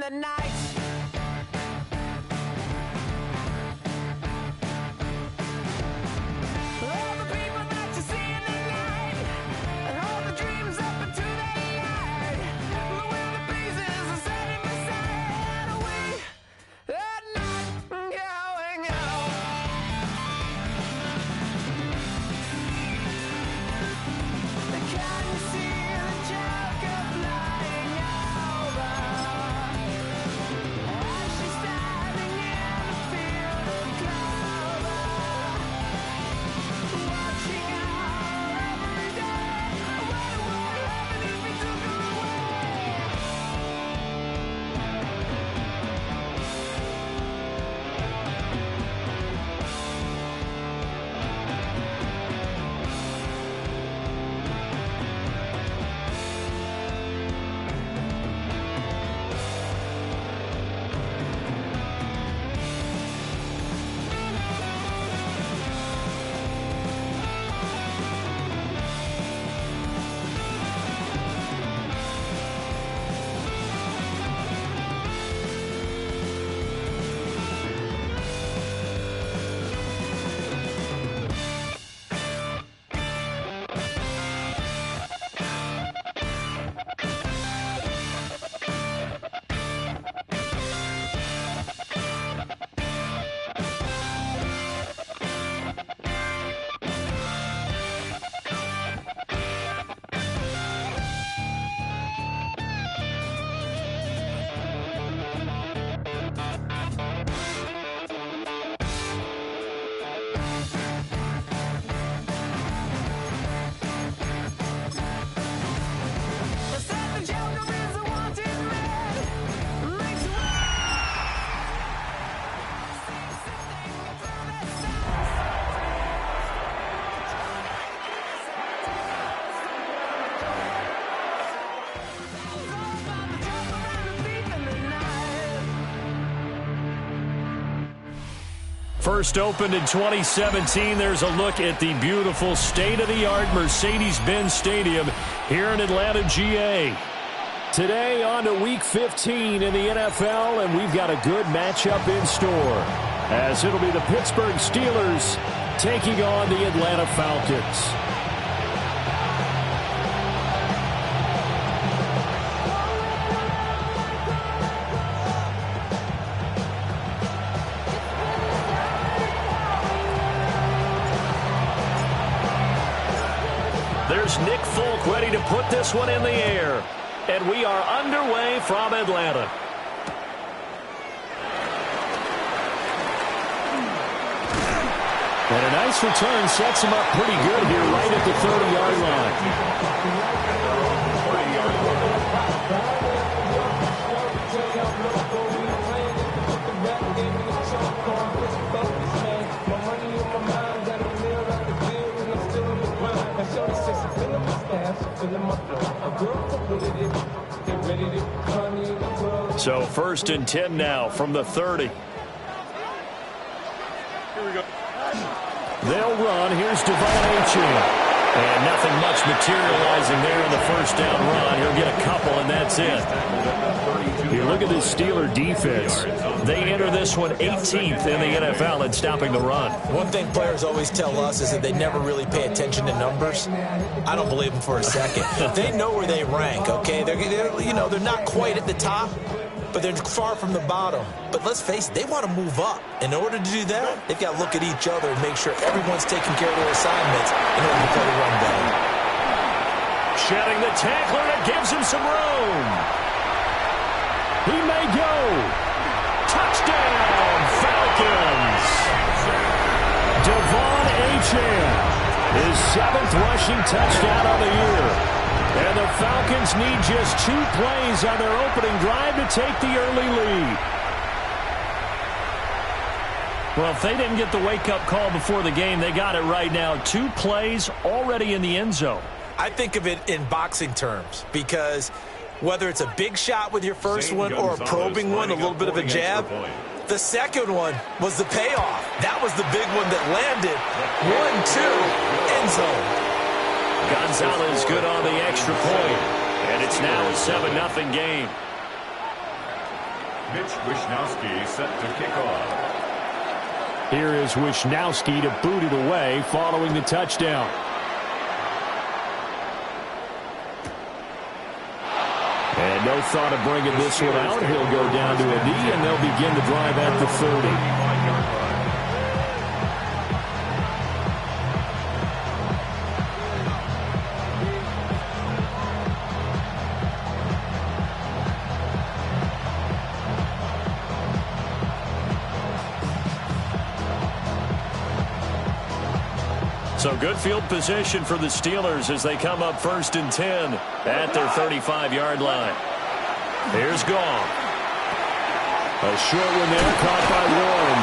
the night. First opened in 2017, there's a look at the beautiful state-of-the-art Mercedes-Benz Stadium here in Atlanta, GA. Today on to Week 15 in the NFL, and we've got a good matchup in store, as it'll be the Pittsburgh Steelers taking on the Atlanta Falcons. There's Nick Folk ready to put this one in the air. And we are underway from Atlanta. nice return sets him up pretty good here right at the 30-yard line. So 1st and 10 now from the 30. They'll run. Here's Devon Achane. And nothing much materializing there in the first down run. He'll get a couple, and that's it. You look at this Steeler defense. They enter this one 18th in the NFL in stopping the run. One thing players always tell us is that they never really pay attention to numbers. I don't believe them for a second. They know where they rank, okay? They're not quite at the top, but they're far from the bottom. But let's face it, they want to move up. In order to do that, they've got to look at each other and make sure everyone's taking care of their assignments in order to play the run better. Shedding the tackler, and it gives him some room. He may go. Touchdown, Falcons. Devon Achane, his 7th rushing touchdown of the year. And the Falcons need just 2 plays on their opening drive to take the early lead. Well, if they didn't get the wake-up call before the game, they got it right now. 2 plays already in the end zone. I think of it in boxing terms because whether it's a big shot with your first one or a probing one, a little bit of a jab, the second one was the payoff. That was the big one that landed. 1-2, end zone. Gonzalez good on the extra point, and it's now a 7-0 game. Mitch Wishnowsky set to kick off. Here is Wishnowsky to boot it away following the touchdown. And no thought of bringing this one out. He'll go down to a knee, and they'll begin the drive at the 30. So good field position for the Steelers as they come up 1st and 10 at their 35-yard line. Here's Goff. A short one there, caught by Warren.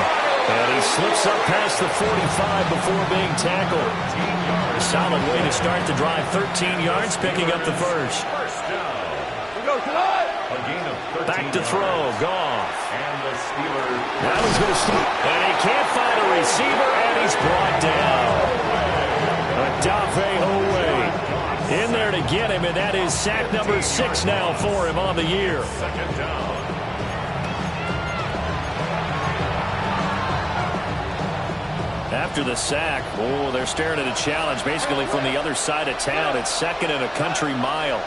And he slips up past the 45 before being tackled. A solid way to start the drive. 13 yards, picking up the first. Back to throw, Goff. Now he's going to stop. And he can't find a receiver, and he's brought down. Odafe Oweh in there to get him, and that is sack number 6 now for him on the year. After the sack, they're staring at a challenge basically from the other side of town. It's 2nd and a country mile.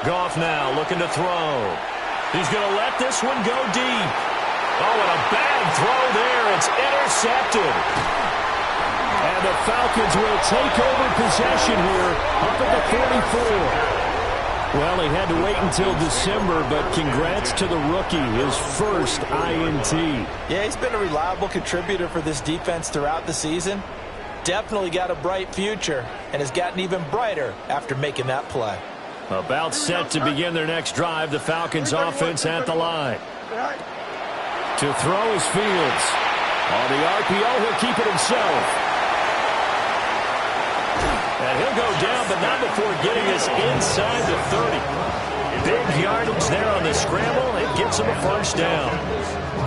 Goff now looking to throw. He's going to let this one go deep. Oh, and a bad throw there. It's intercepted. And the Falcons will take over possession here up at the 44. Well, he had to wait until December, but congrats to the rookie, his first INT. Yeah, he's been a reliable contributor for this defense throughout the season. Definitely got a bright future and has gotten even brighter after making that play. About set to begin their next drive, the Falcons offense at the line. To throw is Fields. On the RPO, he'll keep it himself. And he'll go down, but not before getting us inside the 30. Big yardage there on the scramble. It gets him a first down.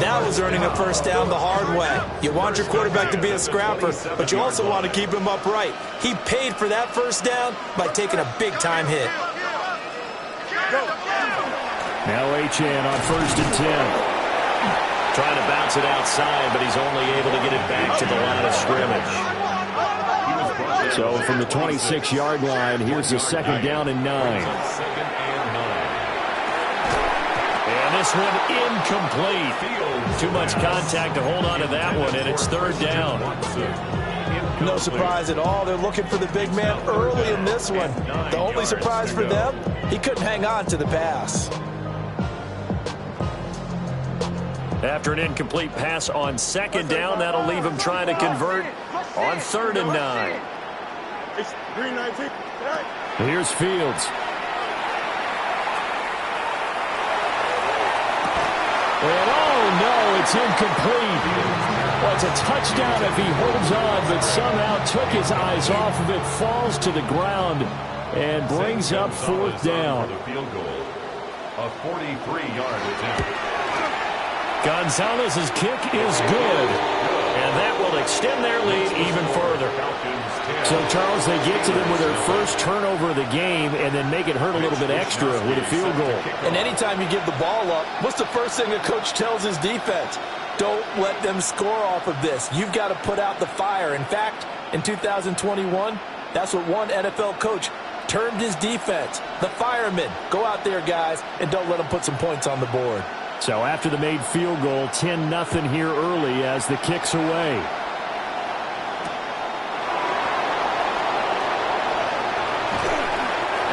That was earning a first down the hard way. You want your quarterback to be a scrapper, but you also want to keep him upright. He paid for that first down by taking a big-time hit. Now Achane on 1st and 10. Trying to bounce it outside, but he's only able to get it back to the line of scrimmage. So from the 26-yard line, here's the 2nd down and 9. And this one incomplete. Too much contact to hold on to that one, and it's 3rd down. No surprise at all. They're looking for the big man early in this one. The only surprise for them, he couldn't hang on to the pass. After an incomplete pass on second down, that'll leave him trying to convert on 3rd and 9. Here's Fields. And oh no, it's incomplete. Well, it's a touchdown if he holds on, but somehow took his eyes off of it, falls to the ground, and brings up 4th down. Field goal. A 43-yard attempt. Gonzalez's kick is good, and that will extend their lead even further. So, Charles, they get to them with their first turnover of the game and then make it hurt a little bit extra with a field goal. And anytime you give the ball up, what's the first thing a coach tells his defense? Don't let them score off of this. You've got to put out the fire. In fact, in 2021, that's what one NFL coach termed his defense. The firemen. Go out there, guys, and don't let them put some points on the board. So after the made field goal, 10-0 here early as the kick's away.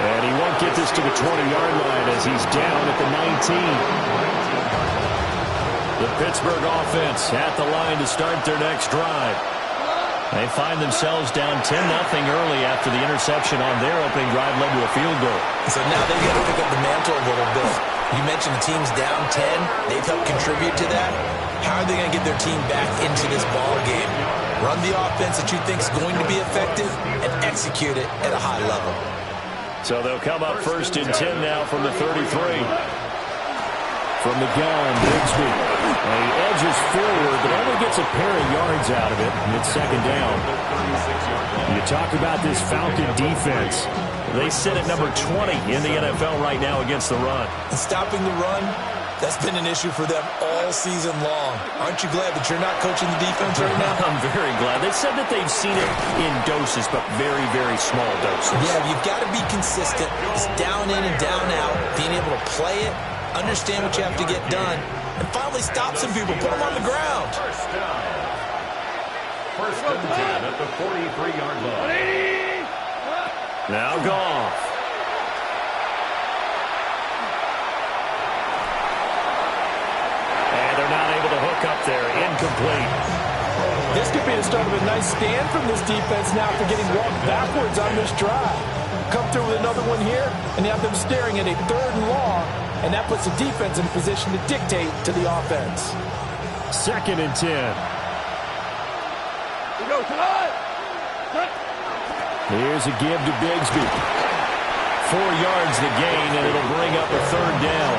And he won't get this to the 20-yard line as he's down at the 19. The Pittsburgh offense at the line to start their next drive. They find themselves down 10-0 early after the interception on their opening drive led to a field goal. So now they've got to pick up the mantle a little bit. You mentioned the team's down 10. They've helped contribute to that. How are they going to get their team back into this ball game? Run the offense that you think is going to be effective and execute it at a high level. So they'll come up 1st and 10 now from the 33. From the gun, Bigsby. And he edges forward, but only gets a pair of yards out of it. And it's 2nd down. You talk about this Falcon defense. They sit at number 20 in the NFL right now against the run. And stopping the run, that's been an issue for them all season long. Aren't you glad that you're not coaching the defense right now? I'm very glad. They said that they've seen it in doses, but very, very small doses. Yeah, you've got to be consistent. It's down in and down out, being able to play it, understand what you have to get done, and finally stop some people, put them on the ground. First down. 1st and 10 at the 43-yard line. Now Goff. And they're not able to hook up there. Incomplete. This could be the start of a nice stand from this defense now for getting walked backwards on this drive. Come through with another one here, and you have them staring at a 3rd and long, and that puts the defense in a position to dictate to the offense. 2nd and 10. We go tonight. Here's a give to Bigsby. 4 yards the gain, and it'll bring up a 3rd down.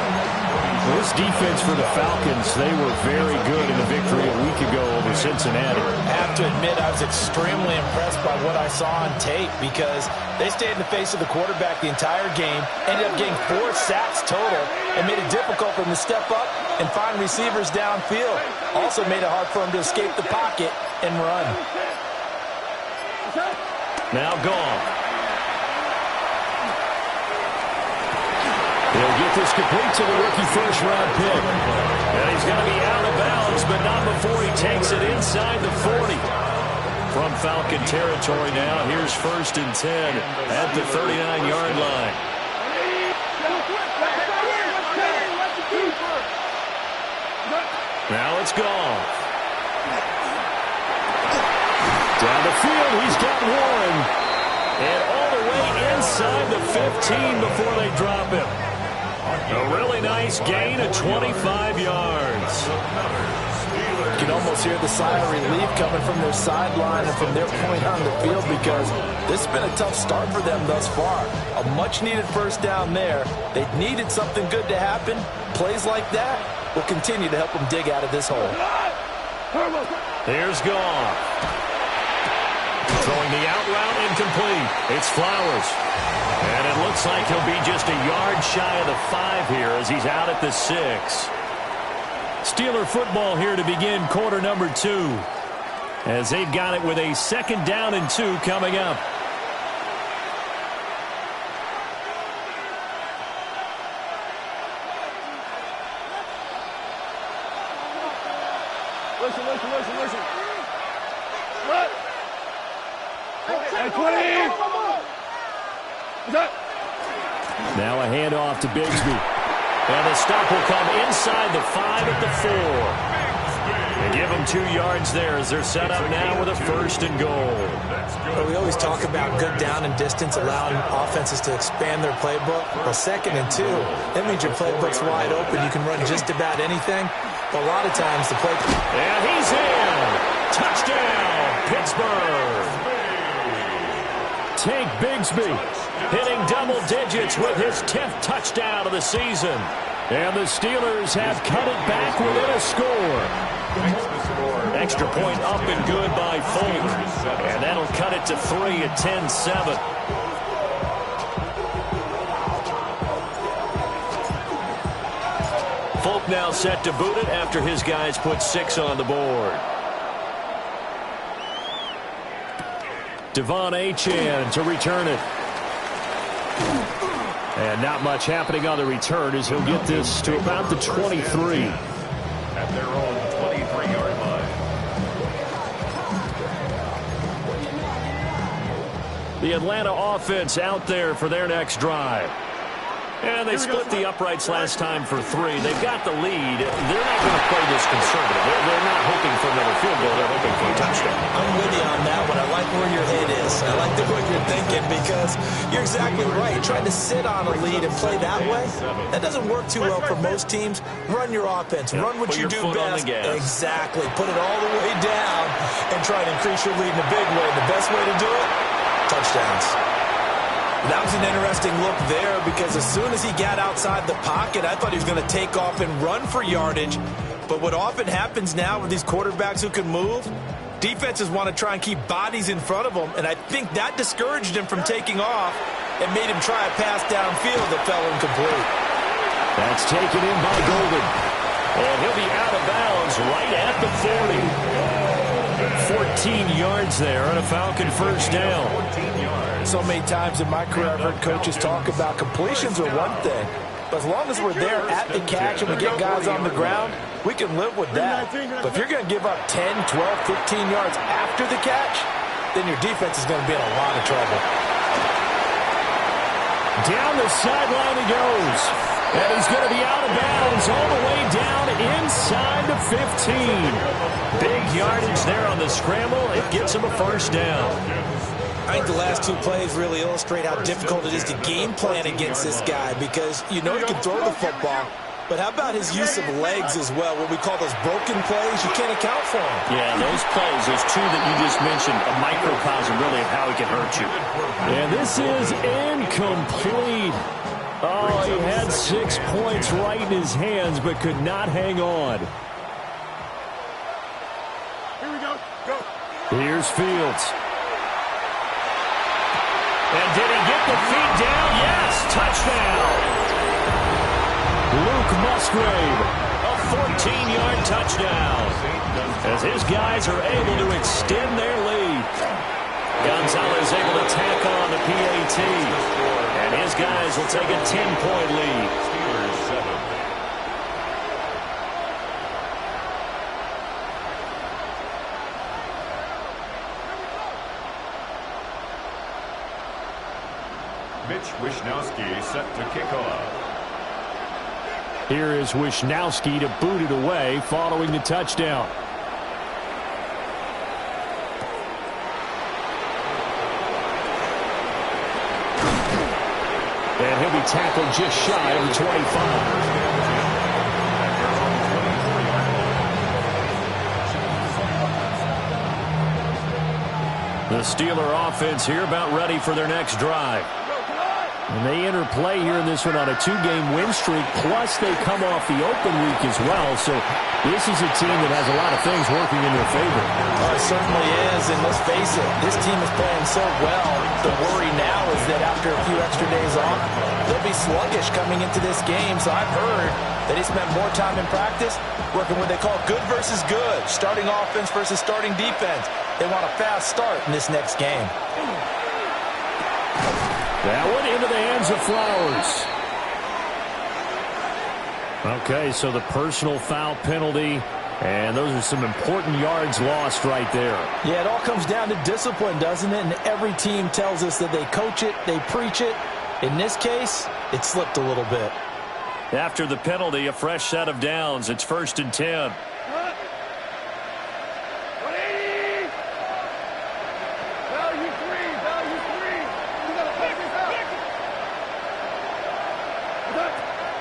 Well, this defense for the Falcons, they were very good in a victory a week ago over Cincinnati. I have to admit, I was extremely impressed by what I saw on tape because they stayed in the face of the quarterback the entire game, ended up getting 4 sacks total, and made it difficult for him to step up and find receivers downfield. Also made it hard for him to escape the pocket and run. Now Goff. He'll get this complete to the rookie first-round pick. And he's going to be out of bounds, but not before he takes it inside the 40. From Falcon territory now, here's 1st and 10 at the 39-yard line. Now it's Goff. Down the field, he's got one. And all the way inside the 15 before they drop him. A really nice gain of 25 yards. You can almost hear the sigh of relief coming from their sideline and from their point on the field because this has been a tough start for them thus far. A much-needed first down there. They needed something good to happen. Plays like that will continue to help them dig out of this hole. Here's Goff. Throwing the out route incomplete. It's Flowers. And it looks like he'll be just a yard shy of the 5 here as he's out at the 6. Steeler football here to begin quarter number 2. As they've got it with a 2nd down and 2 coming up. Listen. What? Hey, 20. Now a handoff to Bigsby. And the stop will come inside the 5 at the 4. They give them 2 yards there as they're set up now with a 1st and goal. Well, we always talk about good down and distance, allowing offenses to expand their playbook. Well, 2nd and 2, that means your playbook's wide open. You can run just about anything. But a lot of times the play... And he's in. Touchdown, Pittsburgh. Tank Bigsby hitting double digits with his 10th touchdown of the season. And the Steelers have cut it back within a score. Extra point up and good by Folk. And that'll cut it to 3 at 10-7. Folk now set to boot it after his guys put 6 on the board. Devon Achane to return it. And not much happening on the return as he'll get this to about the 23. At their own 23-yard line. The Atlanta offense out there for their next drive. And they split the uprights last time for 3. They've got the lead. They're not going to play this conservative. They're not hoping for another field goal. They're hoping for a touchdown. I'm with you on that one. I like where your head is. I like the way you're thinking because you're exactly right. Trying to sit on a lead and play that way, that doesn't work too well for most teams. Run your offense. Run what you do best. Exactly. Put it all the way down and try to increase your lead in a big way. The best way to do it, touchdowns. That was an interesting look there because as soon as he got outside the pocket, I thought he was going to take off and run for yardage. But what often happens now with these quarterbacks who can move, defenses want to try and keep bodies in front of them, and I think that discouraged him from taking off and made him try a pass downfield that fell incomplete. That's taken in by Golden. And he'll be out of bounds right at the 40. 14 yards there on a Falcon first down. 14 yards. So many times in my career I've heard coaches talk about completions are one thing, but as long as we're there at the catch and we get guys on the ground, we can live with that. But if you're going to give up 10, 12, 15 yards after the catch, then your defense is going to be in a lot of trouble. Down the sideline he goes. And he's going to be out of bounds all the way down inside the 15. Big yardage there on the scramble. It gets him a first down. I think the last 2 plays really illustrate how difficult it is to game plan against this guy because you know he can throw the football, but how about his use of legs as well, what we call those broken plays? You can't account for them. Yeah, those plays, those 2 that you just mentioned, a microcosm really of how he can hurt you. And this is incomplete. Oh, he had 6 points right in his hands but could not hang on. Here we go. Go. Here's Fields. And did he get the feet down? Yes, touchdown. Luke Musgrave, a 14-yard touchdown. As his guys are able to extend their lead. Gonzalez able to tack on the PAT. And his guys will take a 10-point lead. Steelers 7. Mitch Wishnowsky set to kick off. Here is Wishnowsky to boot it away following the touchdown. And he'll be tackled just shy of the 25. The Steeler offense here about ready for their next drive. And they enter play here in this one on a 2-game win streak, plus they come off the open week as well. So this is a team that has a lot of things working in their favor. It certainly is, and let's face it, this team is playing so well. The worry now is that after a few extra days off, they'll be sluggish coming into this game. So I've heard that he spent more time in practice working what they call good versus good, starting offense versus starting defense. They want a fast start in this next game. That one into the hands of Flowers. Okay, so the personal foul penalty, and those are some important yards lost right there. Yeah, it all comes down to discipline, doesn't it? And every team tells us that they coach it, they preach it. In this case, it slipped a little bit. After the penalty, a fresh set of downs. It's 1st and 10.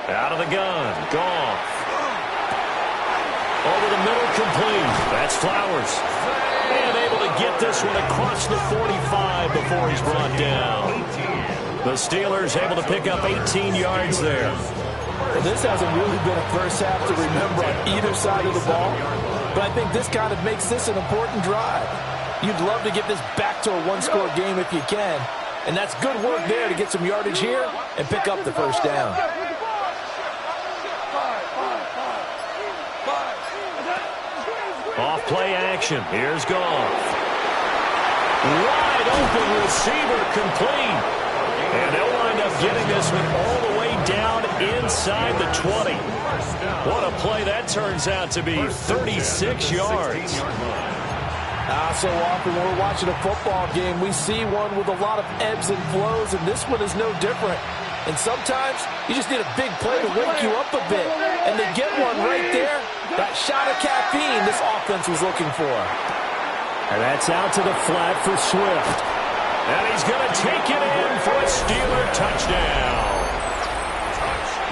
Out of the gun. Goff. Over the middle, complete. That's Flowers. And able to get this one across the 45 before he's brought down. The Steelers able to pick up 18 yards there. Well, this hasn't really been a first half to remember on either side of the ball, but I think this kind of makes this an important drive. You'd love to get this back to a one-score game if you can, and that's good work there to get some yardage here and pick up the first down. Off play action. Here's Goff. Wide open receiver complete. And they'll wind up getting this one all the way down inside the 20. What a play that turns out to be. 36 yards. So often when we're watching a football game, we see one with a lot of ebbs and flows, and this one is no different. And sometimes you just need a big play to wake you up a bit. And they get one right there. That shot of caffeine this offense was looking for. And that's out to the flat for Swift. And he's going to take it in for a Steeler touchdown.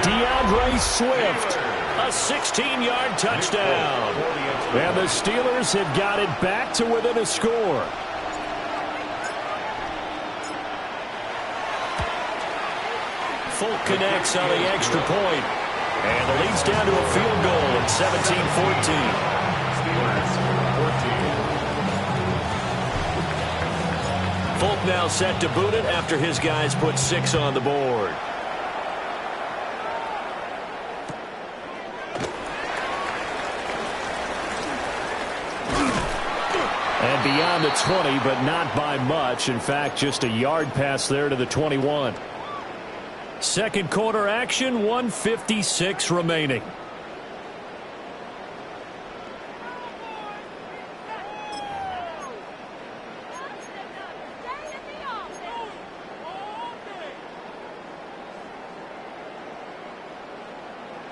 DeAndre Swift, a 16-yard touchdown. And the Steelers have got it back to within a score. Folk connects on the extra point. And the lead's down to a field goal at 17-14. Folk now set to boot it after his guys put 6 on the board. And beyond the 20, but not by much. In fact, just a yard pass there to the 21. Second quarter action, 1:56 remaining.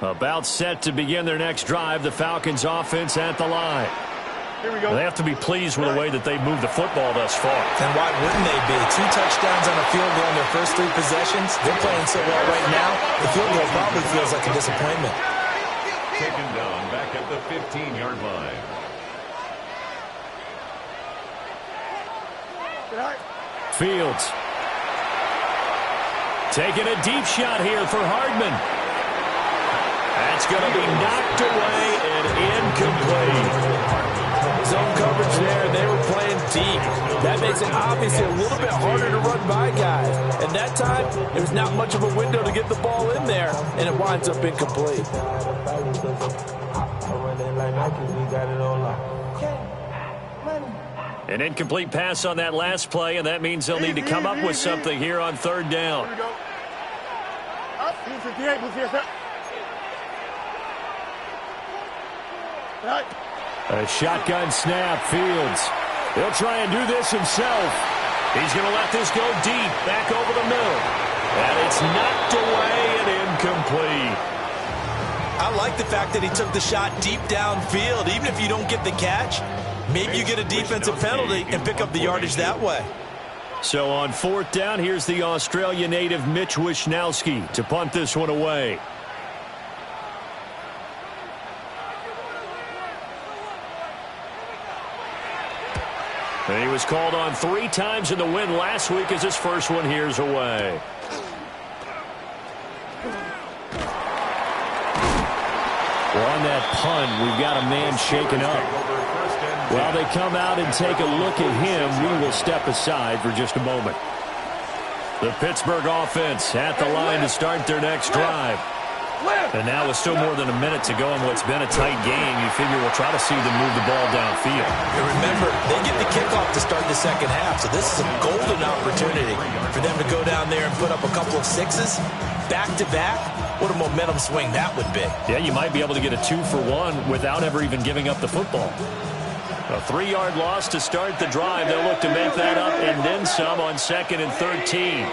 About set to begin their next drive, the Falcons offense at the line. Here we go. They have to be pleased with the way that they've moved the football thus far. And why wouldn't they be? 2 touchdowns on a field goal in their first 3 possessions. They're playing so well right now, the field goal probably feels like a disappointment. Taken down back at the 15-yard line. Fields. Taking a deep shot here for Hardman. That's going to be knocked away and incomplete. Zone coverage there, and they were playing deep. That makes it obviously a little bit harder to run by guys. And that time, there was not much of a window to get the ball in there, and it winds up incomplete. An incomplete pass on that last play, and that means they'll need to come up with something here on 3rd down. Here we go. Up, 58, move here, Right. A shotgun snap, Fields. He'll try and do this himself. He's going to let this go deep, back over the middle. And it's knocked away and incomplete. I like the fact that he took the shot deep downfield. Even if you don't get the catch, maybe you get a defensive penalty and pick up the yardage that way. So on 4th down, here's the Australia native Mitch Wishnowsky to punt this one away. And he was called on 3 times in the win last week as his first one here's away. Well, on that punt, we've got a man shaken up. While they come out and take a look at him, we will step aside for just a moment. The Pittsburgh offense at the line to start their next drive. And now with still more than a minute to go in what's been a tight game, you figure we'll try to see them move the ball downfield. And remember, they get the kickoff to start the second half, so this is a golden opportunity for them to go down there and put up a couple of 6s back-to-back. What a momentum swing that would be. Yeah, you might be able to get a 2-for-1 without ever even giving up the football. A 3-yard loss to start the drive. They'll look to make that up and then some on 2nd and 13.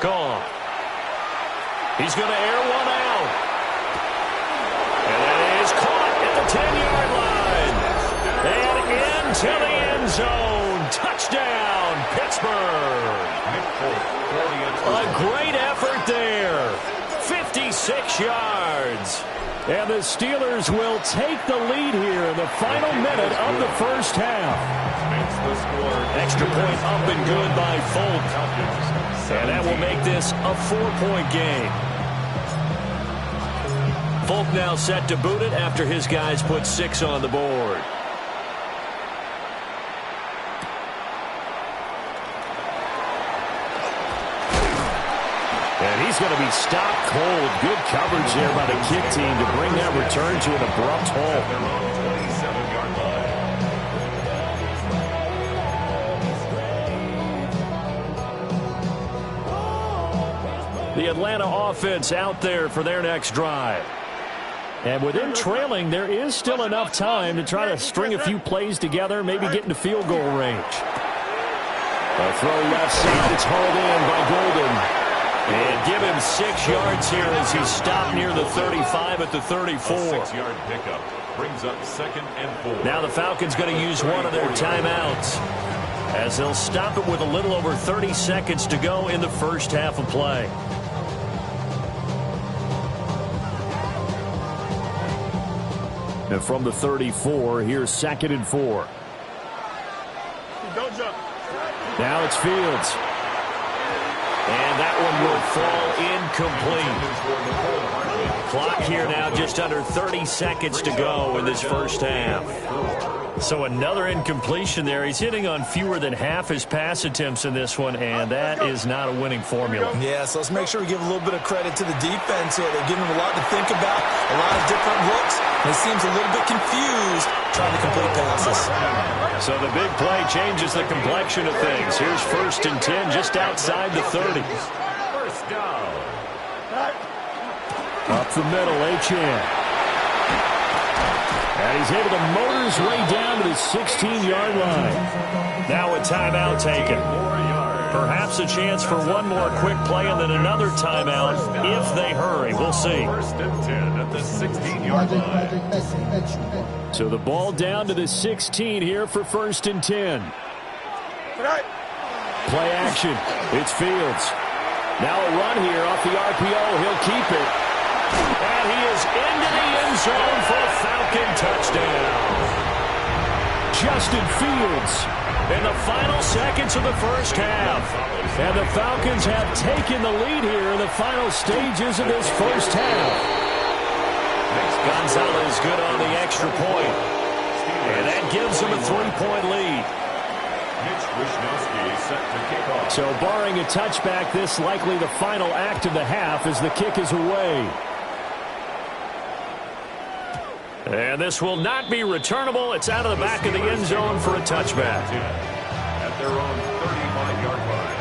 Gone. He's going to air one out. And it is caught at the 10-yard line. And into the end zone. Touchdown, Pittsburgh. A great effort there. 56 yards. And the Steelers will take the lead here in the final minute of the first half. Extra point up and good by Folk. And that will make this a 4-point game. Folk now set to boot it after his guys put 6 on the board. And he's going to be stopped cold. Good coverage there by the kick team to bring that return to an abrupt halt. The Atlanta offense out there for their next drive. And with them trailing, there is still enough time to try to string a few plays together, maybe get into field goal range. A throw left side, it's hauled in by Golden. And give him 6 yards here as he's stopped near the 35 at the 34. 6-yard pickup brings up 2nd and 4. Now the Falcons going to use one of their timeouts as they'll stop it with a little over 30 seconds to go in the first half of play. And from the 34, here's 2nd and 4. Don't jump. Now it's Fields. And that one will fall incomplete. Clock here now just under 30 seconds to go in this first half. So another incompletion there. He's hitting on fewer than half his pass attempts in this one, and that is not a winning formula. Yeah, so let's make sure we give a little bit of credit to the defense here. They're giving him a lot to think about, a lot of different looks, and he seems a little bit confused trying to complete passes. So the big play changes the complexion of things. Here's 1st and 10 just outside the 30. First down. Up the middle, Achane. And he's able to motor his way down to the 16-yard line. Now a timeout taken. Perhaps a chance for one more quick play and then another timeout if they hurry. We'll see. 1st and 10 at the 16-yard line. So the ball down to the 16 here for 1st and 10. Play action. It's Fields. Now a run here off the RPO. He'll keep it. And he is into the end zone for a Falcon touchdown. Justin Fields in the final seconds of the first half. And the Falcons have taken the lead here in the final stages of this first half. Gonzalez good on the extra point. And that gives him a 3-point lead. Mitch Wishnowsky set to kick off. So barring a touchback, this likely the final act of the half as the kick is away. And this will not be returnable. It's out of the back of the end zone for a touchback. At their own 35-yard line.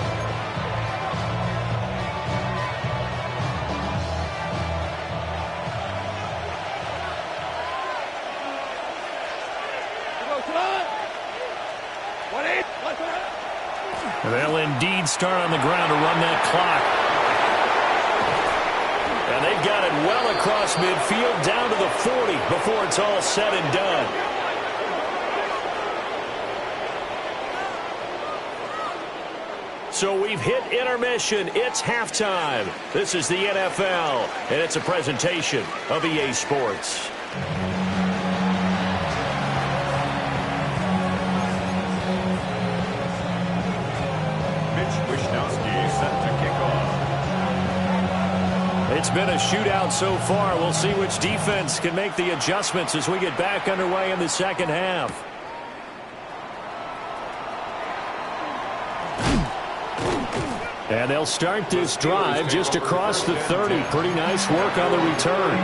They'll indeed start on the ground to run that clock. And they've got it well across midfield down to the 40 before it's all said and done. So we've hit intermission. It's halftime. This is the NFL, and it's a presentation of EA Sports. It's been a shootout so far. We'll see which defense can make the adjustments as we get back underway in the second half. And they'll start this drive just across the 30. Pretty nice work on the return.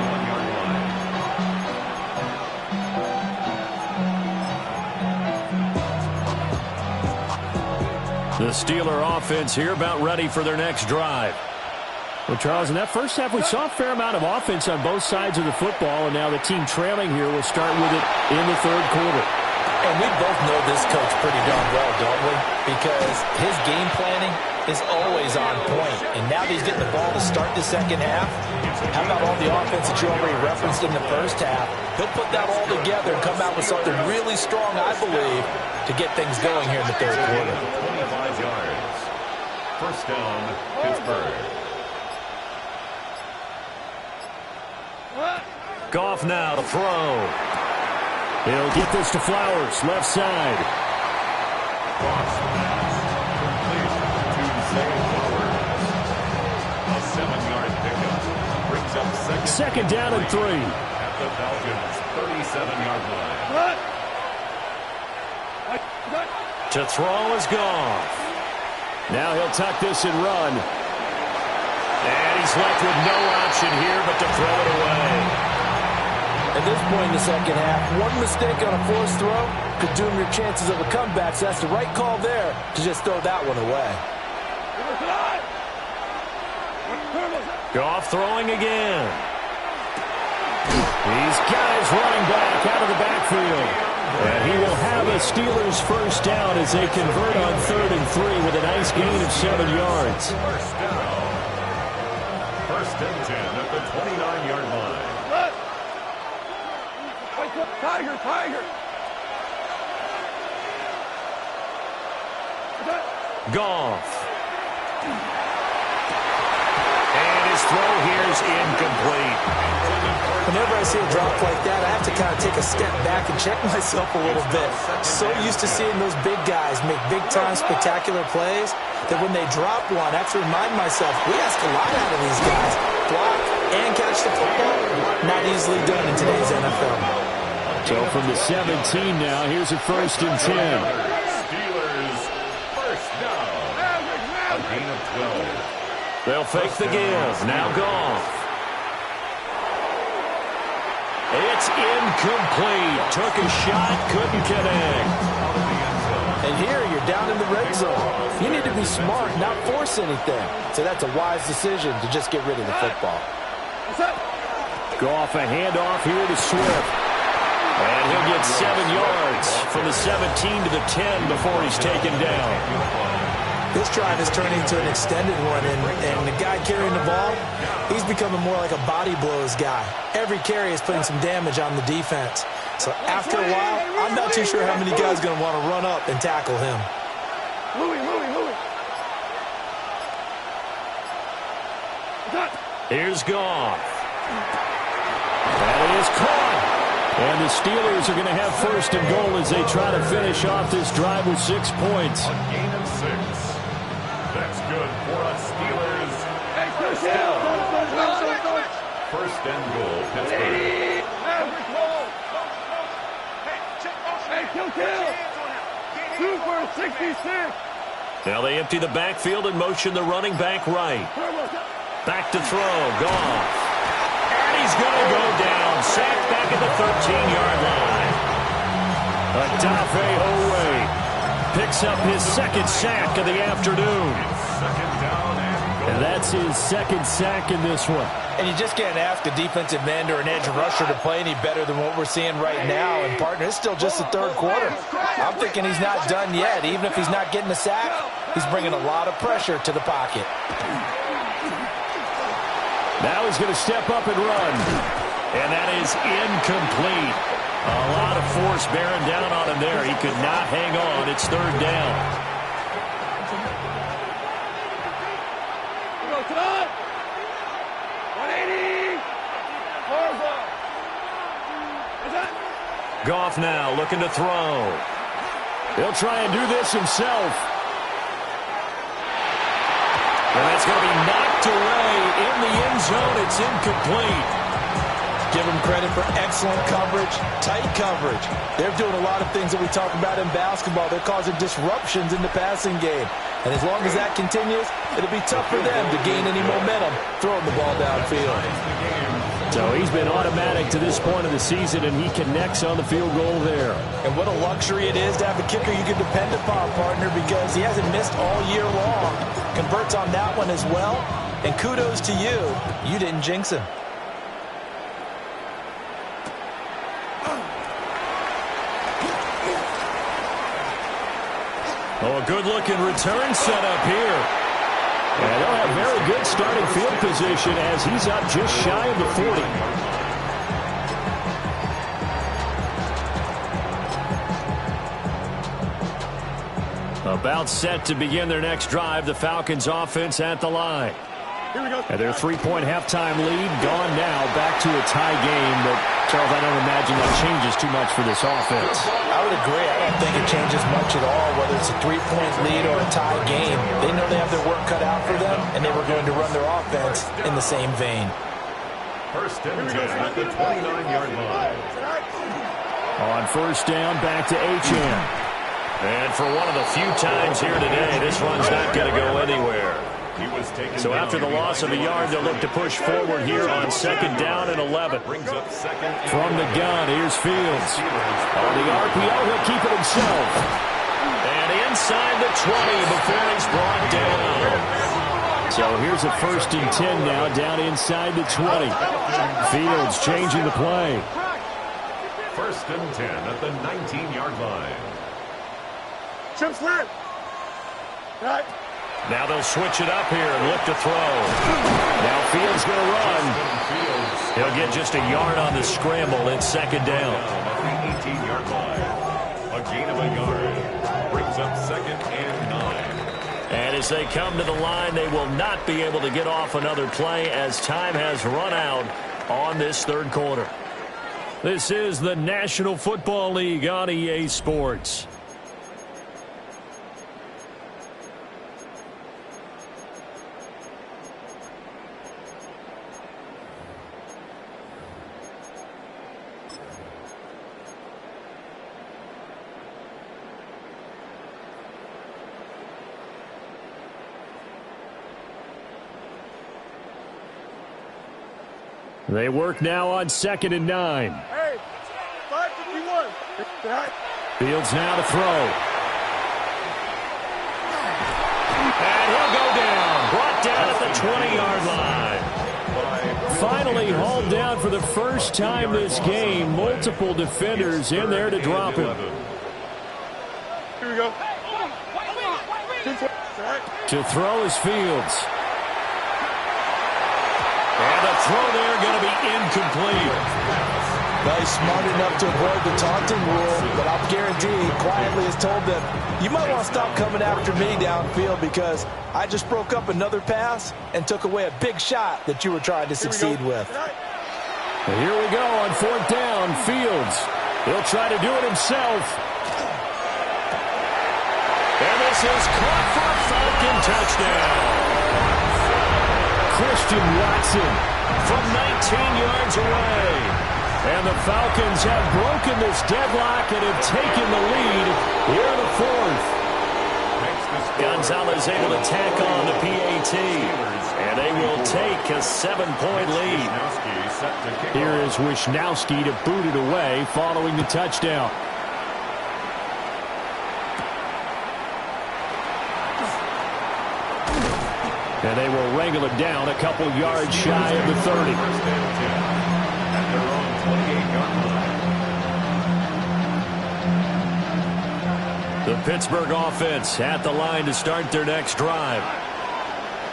The Steeler offense here about ready for their next drive. Well, Charles, in that first half, we saw a fair amount of offense on both sides of the football, and now the team trailing here will start with it in the third quarter. And we both know this coach pretty darn well, don't we? Because his game planning is always on point. And now that he's getting the ball to start the second half, how about all the offense that you already referenced in the first half? He'll put that all together and come out with something really strong, I believe, to get things going here in the third quarter. 25 yards. First down, Pittsburgh. Goff now to throw. He'll get this to Flowers, left side. Cross pass. Complete to Zay Flowers. A 7-yard pickup. Brings up second down and 3. At the Falcons' 37-yard line. To throw is Goff. Now he'll tuck this and run. And he's left with no option here but to throw it away. At this point in the second half, one mistake on a forced throw could doom your chances of a comeback, so that's the right call there to just throw that one away. Goff throwing again. He's got his running back out of the backfield. And he will have a Steelers first down as they convert on 3rd and 3 with a nice gain of 7 yards. First down. First and 10 at the 29-yard line. Tiger, Tiger. Goff. And his throw here is incomplete. Whenever I see a drop like that, I have to kind of take a step back and check myself a little bit. So used to seeing those big guys make big-time spectacular plays that when they drop one, I have to remind myself, we ask a lot out of these guys. Block and catch the football, not easily done in today's NFL. So from the 17 now, here's a 1st and 10. Steelers first down. A gain of 12. They'll fake the give. Now Goff. It's incomplete. Took a shot, couldn't connect. And here you're down in the red zone. You need to be smart, not force anything. So that's a wise decision to just get rid of the football. Goff a handoff here to Swift. And he'll get 7 yards from the 17 to the 10 before he's taken down. This drive is turning into an extended one, and the guy carrying the ball, he's becoming more like a body blows guy. Every carry is putting some damage on the defense. So after a while, I'm not too sure how many guys are going to want to run up and tackle him. Louis. Here's Goff. That is caught. And the Steelers are going to have 1st and goal as they try to finish off this drive with 6 points. A gain of 6. That's good for us Steelers. First down. First and goal, Pittsburgh. Kill. 2 for 66. Now they empty the backfield and motion the running back right. Back to throw. Goff. And he's going to go down. Sacked back at the 13-yard line. Odafe Oweh picks up his 2nd sack of the afternoon. Second down and goal. And that's his 2nd sack in this one. And you just can't ask a defensive end or an edge rusher to play any better than what we're seeing right now. And, partner, it's still just the 3rd quarter. I'm thinking he's not done yet. Even if he's not getting a sack, he's bringing a lot of pressure to the pocket. Now he's going to step up and run. And that is incomplete. A lot of force bearing down on him there. He could not hang on. It's 3rd down. Tonight. 180. Goff now looking to throw. He'll try and do this himself. And that's going to be knocked away in the end zone. It's incomplete. Give them credit for excellent coverage, tight coverage. They're doing a lot of things that we talk about in basketball. They're causing disruptions in the passing game. And as long as that continues, it'll be tough for them to gain any momentum throwing the ball downfield. So he's been automatic to this point of the season, and he connects on the field goal there. And what a luxury it is to have a kicker you can depend upon, partner, because he hasn't missed all year long. Converts on that one as well. And kudos to you. You didn't jinx him. Oh, a good-looking return set up here. And they'll have very good starting field position as he's up just shy of the 40. About set to begin their next drive. The Falcons offense at the line. Here we go. And their three-point halftime lead gone now. Back to a tie game. But, Charles, I don't imagine that changes too much for this offense. I would agree. I don't think it changes much at all, whether it's a three-point lead or a tie game. They know they have their work cut out for them, and they were going to run their offense in the same vein. First and 10 at the 29-yard line. On first down, back to Achane. And for one of the few times here today, this run's not going to go anywhere. So after the loss of a yard, they'll look to push forward here on second down and 11. From the gun, here's Fields. On the RPO, he'll keep it himself. And inside the 20 before he's brought down. So here's a first and 10 now, down inside the 20. Fields changing the play. First and 10 at the 19-yard line. Chip slant. Right. Now they'll switch it up here and look to throw. Now Fields going to run. He'll get just a yard on the scramble in second down. At the 18-yard line. A gain of a yard. Brings up second and 9. And as they come to the line, they will not be able to get off another play as time has run out on this third quarter. This is the National Football League on EA Sports. They work now on second and 9. Hey, 551. Right. Fields now to throw. And he'll go down. Brought down at the 20-yard line. Finally hauled down for the first time this game. Multiple defenders in there to drop him. Here we go. Right. To throw is Fields. And the throw there going to be incomplete. Well, he's smart enough to avoid the taunting rule, but I'll guarantee he quietly has told them, you might want to stop coming after me downfield because I just broke up another pass and took away a big shot that you were trying to succeed with. And here we go on fourth down. Fields. He'll try to do it himself. And this is caught for a Falcon touchdown. Christian Watson from 19 yards away. And the Falcons have broken this deadlock and have taken the lead here in the fourth. Gonzalez able to tack on the PAT. And they will take a 7-point lead. Here is Wisnowski to boot it away following the touchdown. And they will wrangle it down a couple yards shy of the 30. The Pittsburgh offense at the line to start their next drive.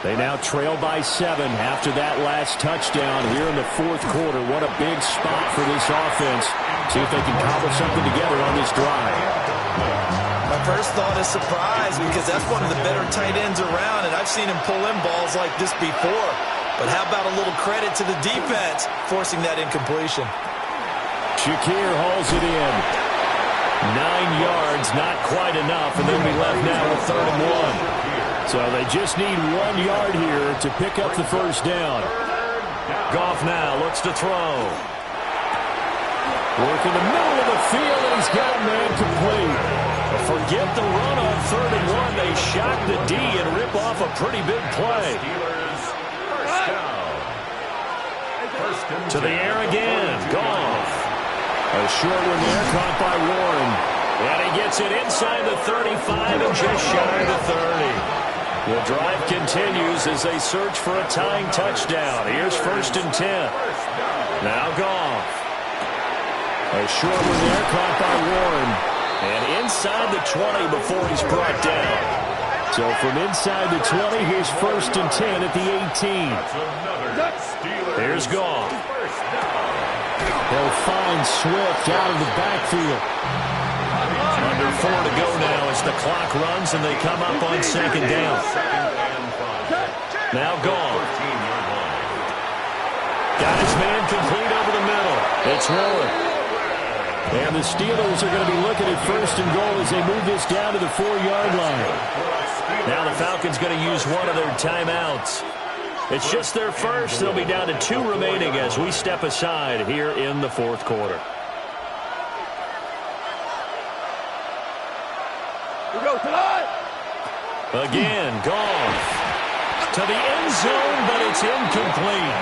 They now trail by 7 after that last touchdown here in the fourth quarter. What a big spot for this offense. See if they can cobble something together on this drive. My first thought is surprise because that's one of the better tight ends around, and I've seen him pull in balls like this before. But how about a little credit to the defense forcing that incompletion? Shakir hauls it in. 9 yards, not quite enough, and they'll be left now with 3rd and 1. So they just need 1 yard here to pick up the first down. Goff now looks to throw. Work in the middle of the field, and he's got a man complete. Forget the run on 3rd and 1. They shock the D and rip off a pretty big play. To the air again. Goff. A short one there caught by Warren. And he gets it inside the 35 and just shy of the 30. The drive continues as they search for a tying touchdown. Here's 1st and 10. Now Goff. A short one there caught by Warren. And inside the 20 before he's brought down. So from inside the 20, here's 1st and 10 at the 18. Here's Goff. They'll find Swift out of the backfield. Under 4 to go now as the clock runs and they come up on 2nd down. Now Goff. Got his man complete over the middle. It's Warren. And the Steelers are going to be looking at 1st and goal as they move this down to the 4-yard line. Now the Falcons going to use one of their timeouts. It's just their first. They'll be down to 2 remaining as we step aside here in the 4th quarter. Again, Goff to the end zone, but it's incomplete.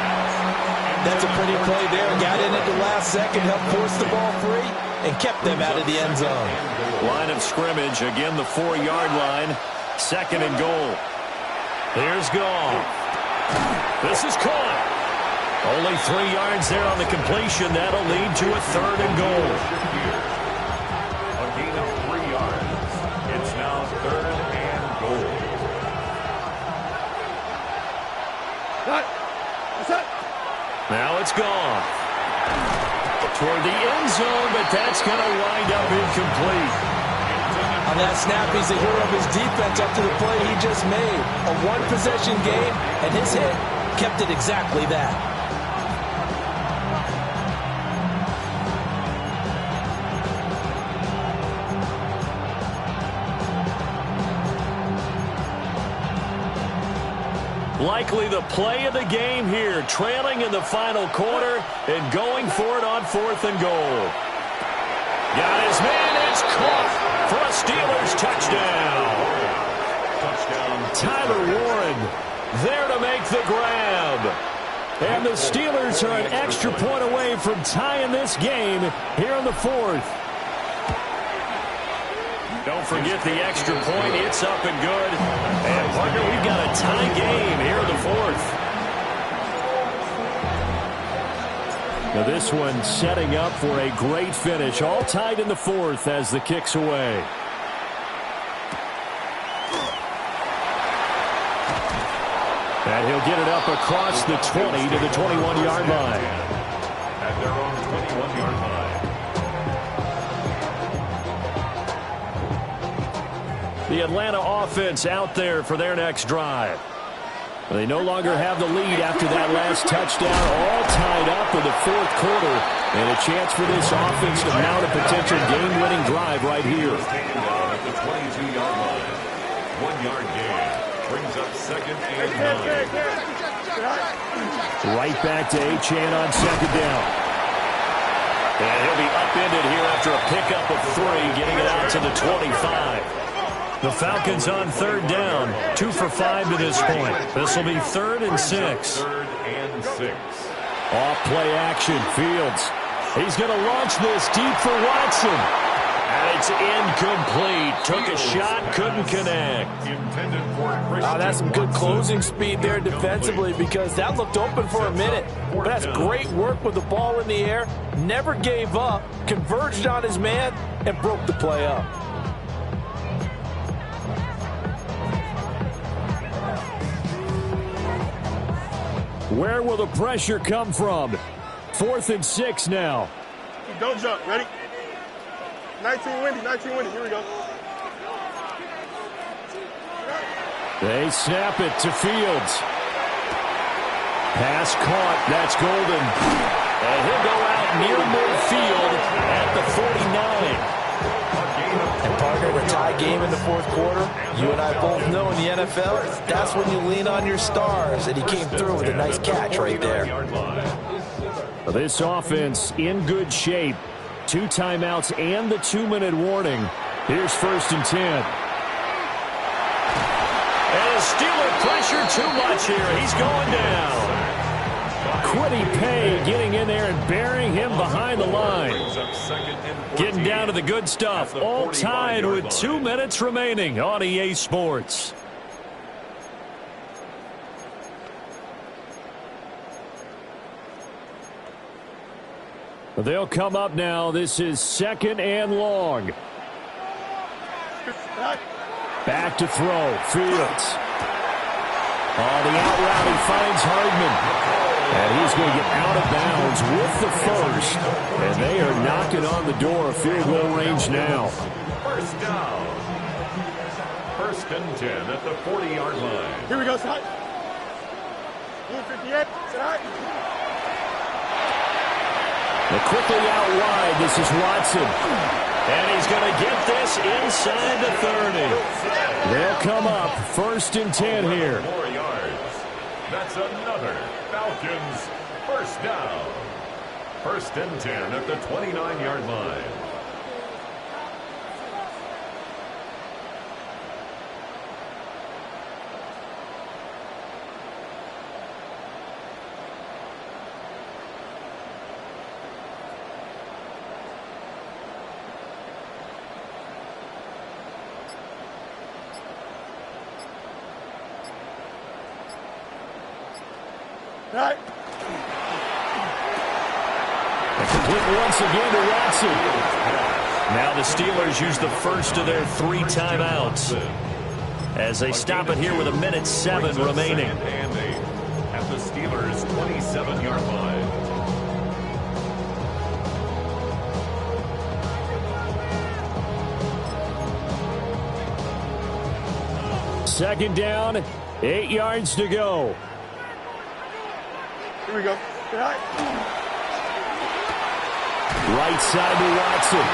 That's a pretty play there. Got in at the last second, helped force the ball free, and kept them out of the end zone. Line of scrimmage, again the 4-yard line. 2nd and goal. Here's Goff. This is caught. Only 3 yards there on the completion. That'll lead to a 3rd and goal. A gain of 3 yards. It's now 3rd and goal. Now it's Goff. Toward the end zone, but that's going to wind up incomplete. On that snap, he's a hero of his defense up to the play he just made. A one-possession game, and his hit kept it exactly that. Likely the play of the game here, trailing in the final quarter and going for it on 4th and goal. Got his man, it's caught for a Steelers touchdown. Tyler Warren there to make the grab. And the Steelers are an extra point away from tying this game here in the 4th. Don't forget the extra point. It's up and good. And, partner, we've got a tie game here in the 4th. Now this one setting up for a great finish. All tied in the 4th as the kick's away. And he'll get it up across the 20 to the 21-yard line. At their own 21-yard line. The Atlanta offense out there for their next drive. They no longer have the lead after that last touchdown, all tied up in the 4th quarter, and a chance for this offense to mount a potential game-winning drive right here. Taken down at the 22-yard line. 1-yard gain brings up 2nd and 9. Right back to Achane on 2nd down. And he'll be upended here after a pickup of 3, getting it out to the 25. The Falcons on 3rd down, 2 for 5 to this point. This will be 3rd and 6. 3rd and 6. Off play action, Fields. He's going to launch this deep for Watson. And it's incomplete. Took a shot, couldn't connect. That's some good closing speed there defensively because that looked open for a minute. But that's great work with the ball in the air. Never gave up, converged on his man, and broke the play up. Where will the pressure come from? 4th and 6 now. Don't jump. Ready? 19 windy. Here we go. They snap it to Fields. Pass caught. That's Golden. And he'll go out near midfield at the 49. And, partner, a tie game in the 4th quarter. You and I both know in the NFL, that's when you lean on your stars. And he came through with a nice catch right there. This offense in good shape. 2 timeouts and the 2-minute warning. Here's 1st and 10. And Steeler pressure too much here. He's going down. Kwity Paye getting in there and burying him behind the line. Getting down to the good stuff. All tied with 2 minutes remaining on EA Sports. They'll come up now. This is 2nd and long. Back to throw. Fields. On the out route, he finds Hardman. And he's going to get out of bounds with the first. And they are knocking on the door of field goal range now. First down. First and 10 at the 40-yard line. Here we go, side. 58, side. And quickly out wide, this is Watson. And he's going to get this inside the 30. They'll come up first and 10 here. 4 yards. That's another Falcons first down. First and 10 at the 29-yard line. Right. Complete once again to Watson. Now the Steelers use the first of their 3 timeouts as they stop it here with 1:07 remaining. And 8 at the Steelers' 27-yard line. Second down, 8 yards to go. Here we go. Right. Right side to Watson.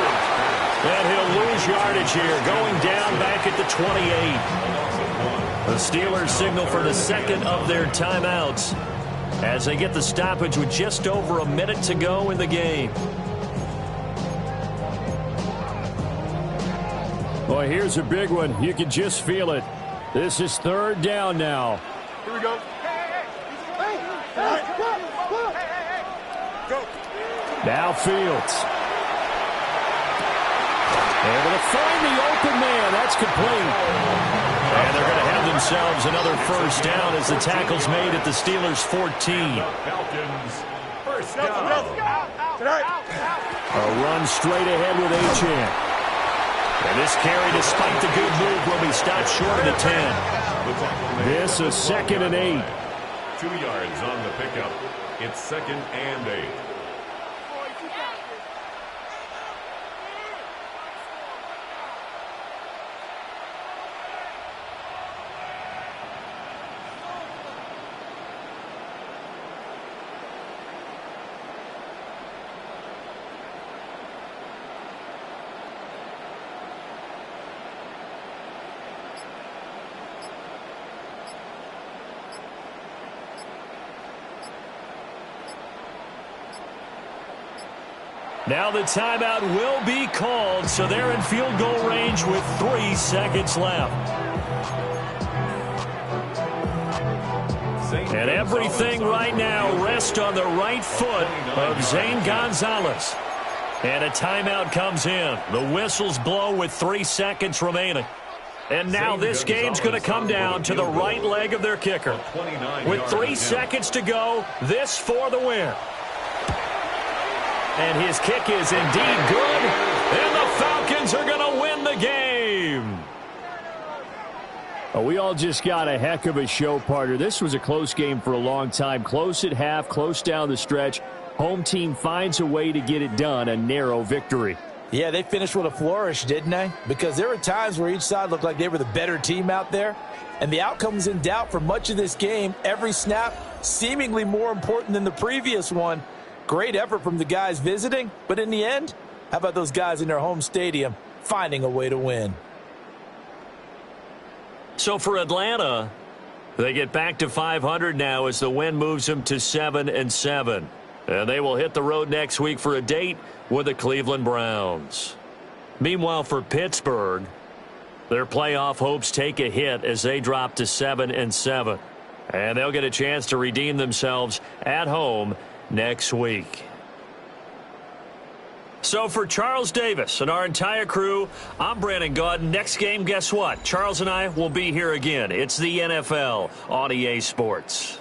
And he'll lose yardage here, going down back at the 28. The Steelers signal for the second of their timeouts as they get the stoppage with just over 1 minute to go in the game. Boy, here's a big one. You can just feel it. This is third down now. Here we go. Go. Now Fields. Able to find the open man. That's complete. And they're going to have themselves another first down as the tackle's made at the Steelers' 14. Falcons first down. A run straight ahead with Achane. And this carry, despite the good move, will be stopped short of the 10. This is 2nd and 8. 2 yards on the pickup. It's 2nd and 8. Now the timeout will be called, so they're in field goal range with 3 seconds left. And everything right now rests on the right foot of Zane Gonzalez. And a timeout comes in. The whistles blow with 3 seconds remaining. And now this game's going to come down to the right leg of their kicker. With 3 seconds to go, this for the win. And his kick is indeed good. And the Falcons are going to win the game. Oh, we all just got a heck of a show, partner. This was a close game for a long time. Close at half, close down the stretch. Home team finds a way to get it done. A narrow victory. Yeah, they finished with a flourish, didn't they? Because there were times where each side looked like they were the better team out there. And the outcome was in doubt for much of this game. Every snap seemingly more important than the previous one. Great effort from the guys visiting, but in the end, how about those guys in their home stadium finding a way to win? So for Atlanta, they get back to 500 now as the win moves them to 7-7. And they will hit the road next week for a date with the Cleveland Browns. Meanwhile, for Pittsburgh, their playoff hopes take a hit as they drop to 7-7. And they'll get a chance to redeem themselves at home next week. So for Charles Davis and our entire crew, I'm Brandon Gaudin. Next game, guess what? Charles and I will be here again. It's the NFL on EA Sports.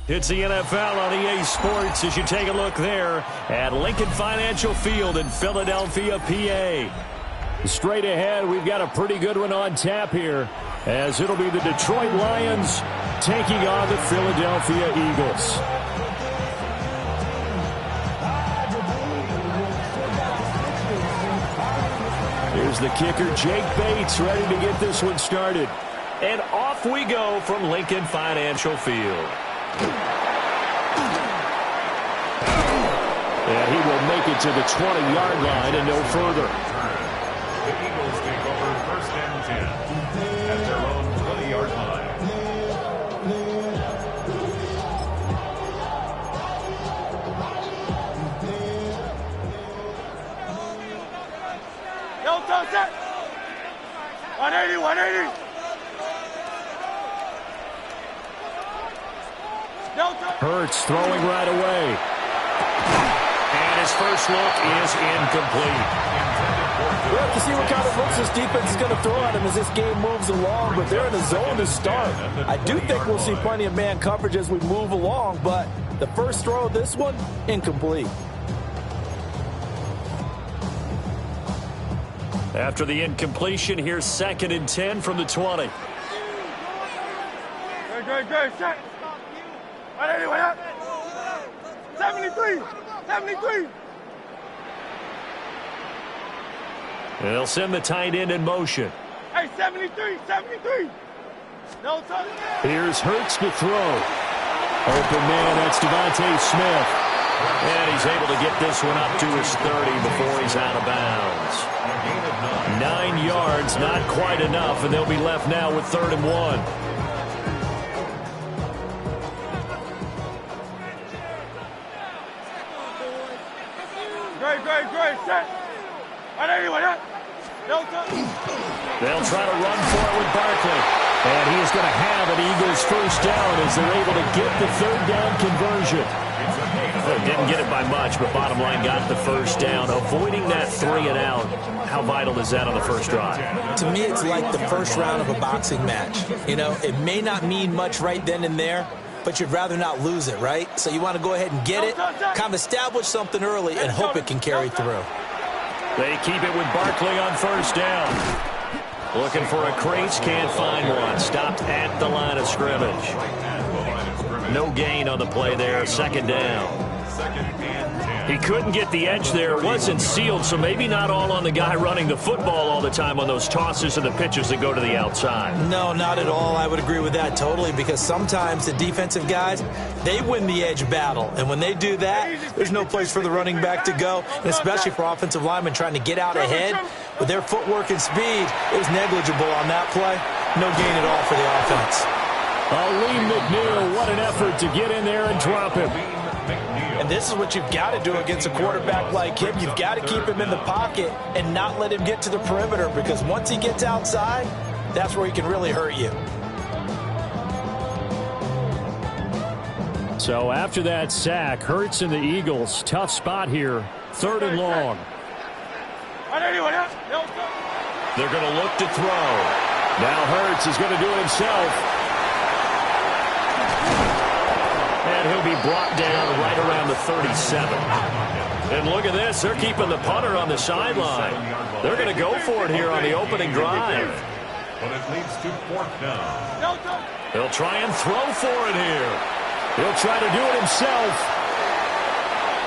It's the NFL on EA Sports as you take a look there at Lincoln Financial Field in Philadelphia, PA. Straight ahead, we've got a pretty good one on tap here, as it'll be the Detroit Lions taking on the Philadelphia Eagles. Here's the kicker, Jake Bates, ready to get this one started. And off we go from Lincoln Financial Field. And he will make it to the 20-yard line and no further. The Eagles take over 1st and 10 at their own 20-yard line. Yo, touch it. 180, 180. Hurts throwing right away. And his first look is incomplete. We'll have to see what kind of looks this defense is going to throw at him as this game moves along, but they're in a zone to start. I do think we'll see plenty of man coverage as we move along, but the first throw of this one, incomplete. After the incompletion, here's 2nd and 10 from the 20. Great, shot. 180, 73, 73. They'll send the tight end in motion. Hey, 73, 73. No touch. Here's Hurts to throw. Open man, that's Devontae Smith. And he's able to get this one up to his 30 before he's out of bounds. 9 yards, not quite enough, and they'll be left now with 3rd and 1. Great, set. 180, no touch. They'll try to run for it with Barkley. And he is going to have an Eagles first down as they're able to get the 3rd down conversion. Well, didn't get it by much, but bottom line got the first down. Avoiding that 3 and out, how vital is that on the first drive? To me, it's like the first round of a boxing match. You know, it may not mean much right then and there, but you'd rather not lose it, right? So you want to go ahead and get it, kind of establish something early, and hope it can carry through. They keep it with Barkley on first down. Looking for a crease, can't find one. Stopped at the line of scrimmage. No gain on the play there, 2nd down. He couldn't get the edge there, wasn't sealed, so maybe not all on the guy running the football all the time on those tosses and the pitches that go to the outside. No, not at all. I would agree with that totally, because sometimes the defensive guys, they win the edge battle. And when they do that, there's no place for the running back to go, and especially for offensive linemen trying to get out ahead. With their footwork and speed, it was negligible on that play. No gain at all for the offense. Aleem McNeil, what an effort to get in there and drop him. And this is what you've got to do against a quarterback like him. You've got to keep him in the pocket and not let him get to the perimeter, because once he gets outside, that's where he can really hurt you. So after that sack, Hurts and the Eagles, tough spot here, 3rd and long. They're going to look to throw. Now Hurts is going to do it himself. And he'll be brought down right around the 37. And look at this. They're keeping the punter on the sideline. They're going to go for it here on the opening drive. But it leads to 4th down. He'll try and throw for it here. He'll try to do it himself.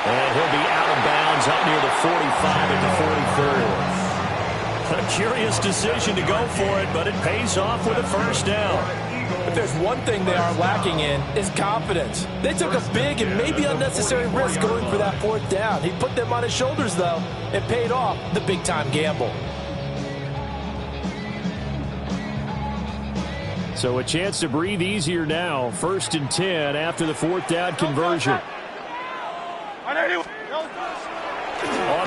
And he'll be out of bounds up near the 45 at the 43rd. A curious decision to go for it, but it pays off with a first down. If there's one thing they are lacking in, is confidence. They took a big and maybe unnecessary risk going for that 4th down. He put them on his shoulders, though. It paid off the big-time gamble. So a chance to breathe easier now. 1st and 10 after the 4th down conversion. On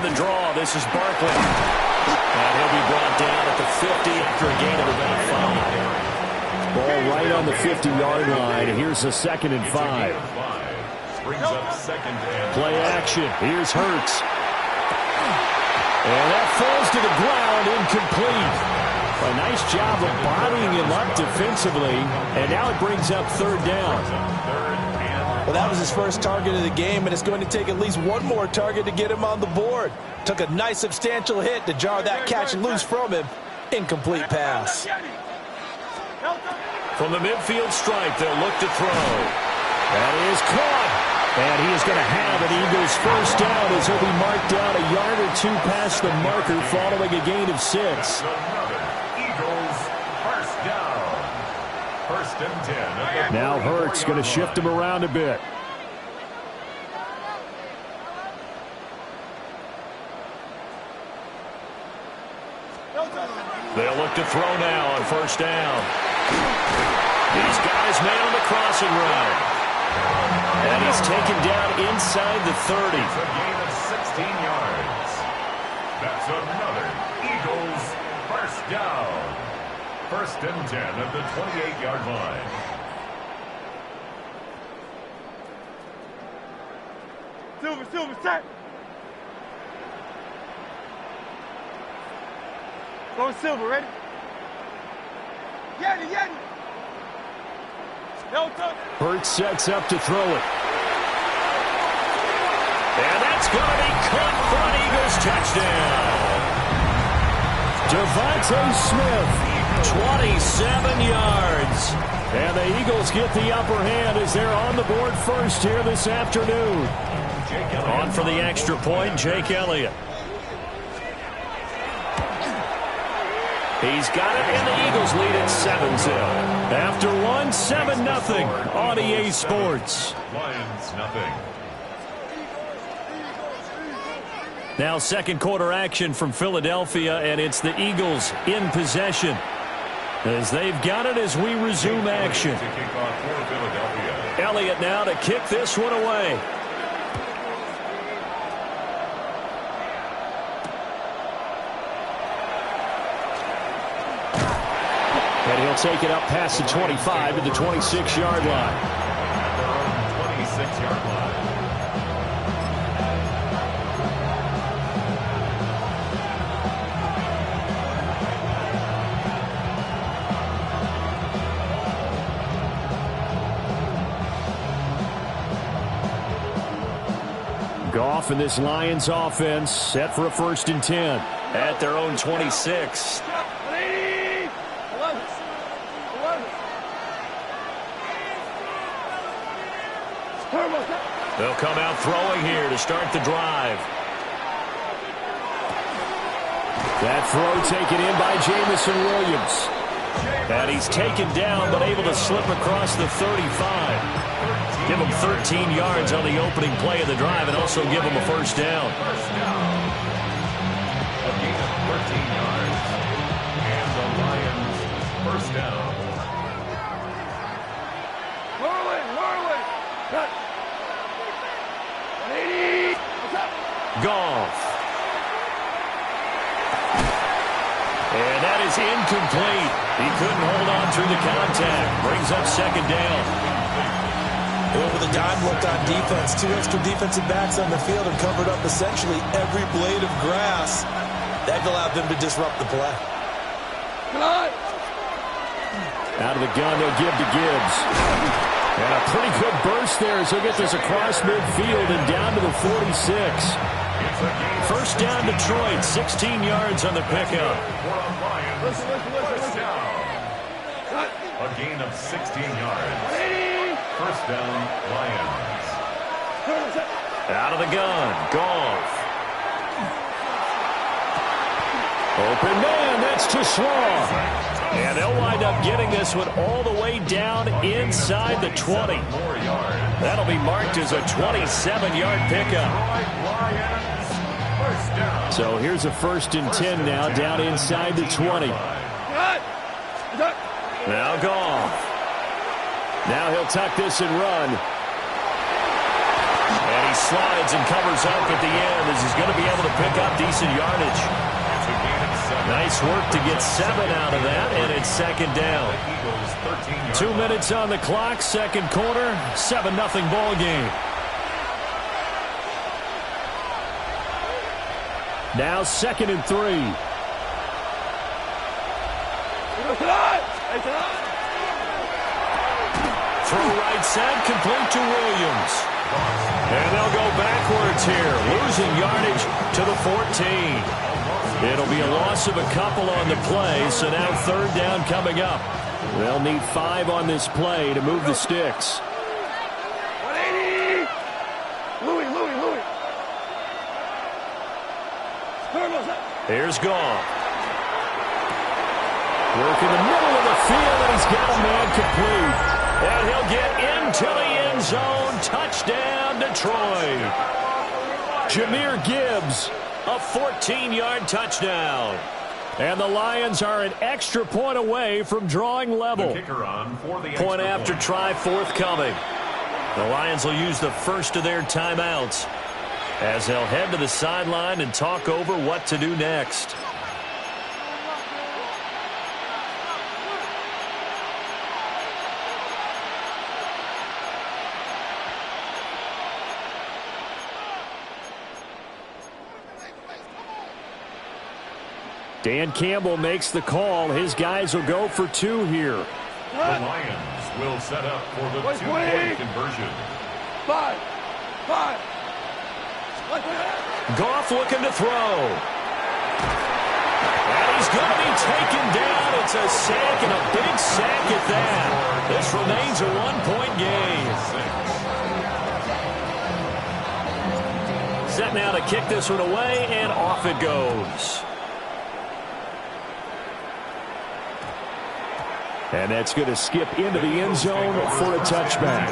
the draw, this is Barkley. And he'll be brought down at the 50 after a gain of about 5. Ball right on the 50-yard line. And here's a 2nd and 5. Brings up 2nd and play action. Here's Hurts. And that falls to the ground, incomplete. A nice job of bodying him up defensively. And now it brings up 3rd down. 3rd and Well, that was his first target of the game, and it's going to take at least one more target to get him on the board. Took a nice substantial hit to jar that catch loose from him. Incomplete pass. From the midfield stripe, they'll look to throw. That is caught. And he is going to have an Eagles first down as he'll be marked down a yard or two past the marker following a gain of 6. Eagles first down. First and 10. Now Hurts going to shift him around a bit. They'll look to throw now on first down. He's got his man on the crossing route. And he's taken down inside the 30. It's a gain of 16 yards. That's another Eagles first down. First and 10 at the 28-yard line. Silver, set. Go Silver, ready? Yeti. Hurts sets up to throw it. And that's going to be caught for an Eagles touchdown. Devontae Smith, 27 yards. And the Eagles get the upper hand as they're on the board first here this afternoon. On for the extra point, Jake Elliott. He's got it, and the Eagles lead at 7-0. After one, 7-0 on EA Sports. Lions nothing. Now second quarter action from Philadelphia, and it's the Eagles in possession. As they've got it as we resume action. To kick off for Philadelphia. Elliott now to kick this one away. And he'll take it up past the 25 to the 26-yard line. At their own 26-yard line. Goff and this Lions offense set for a first and 10 at their own 26. They'll come out throwing here to start the drive. That throw taken in by Jamison Williams. And he's taken down but able to slip across the 35. Give him 13 yards on the opening play of the drive and also give him a first down. First down. A gain of 13 yards. And the Lions first down. Goff. And that is incomplete. He couldn't hold on through the contact. Brings up second down. With a dime look on defense, 2 extra defensive backs on the field and covered up essentially every blade of grass. That allowed them to disrupt the play. Out of the gun, they'll give to Gibbs. And a pretty good burst there as he'll get this across midfield and down to the 46. First down Detroit, 16 yards on the pickup. First down. A gain of 16 yards. First down, Lions. Out of the gun, Goff. Open man, that's Toussaint. And they'll wind up getting this one all the way down inside the 20. That'll be marked as a 27-yard pickup. So here's a first and 10 now down inside the 20. Now Goff. Now he'll tuck this and run. And he slides and covers up at the end as he's going to be able to pick up decent yardage. Nice work to get 7 out of that, and it's second down. 2 minutes on the clock, second quarter, 7-0 ball game. Now second and 3. throw right side, complete to Williams. And they'll go backwards here, losing yardage to the 14. It'll be a loss of a couple on the play, so now third down coming up. They'll need 5 on this play to move the sticks. 180! Louis. Here's Goff. Work in the middle of the field, and he's got a man complete. And he'll get into the end zone. Touchdown, Detroit. Jahmyr Gibbs, a 14-yard touchdown. And the Lions are an extra point away from drawing level. Point after try forthcoming. The Lions will use the first of their timeouts as they'll head to the sideline and talk over what to do next. Dan Campbell makes the call. His guys will go for 2 here. The Lions will set up for the 2-point conversion. 5. Goff looking to throw. And he's going to be taken down. It's a sack, and a big sack at that. This remains a 1-point game. Set now to kick this one away, and off it goes. And that's going to skip into the end zone for a touchback.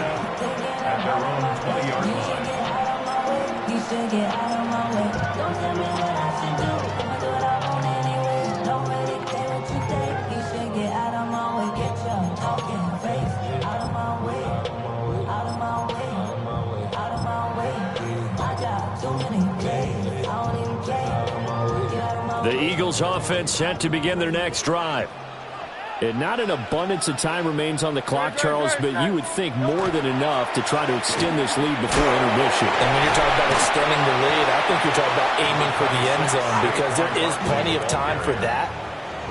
At their own 20-yard line. The Eagles offense set to begin their next drive. And not an abundance of time remains on the clock, Charles, but you would think more than enough to try to extend this lead before intermission. And when you're talking about extending the lead, I think you're talking about aiming for the end zone because there is plenty of time for that.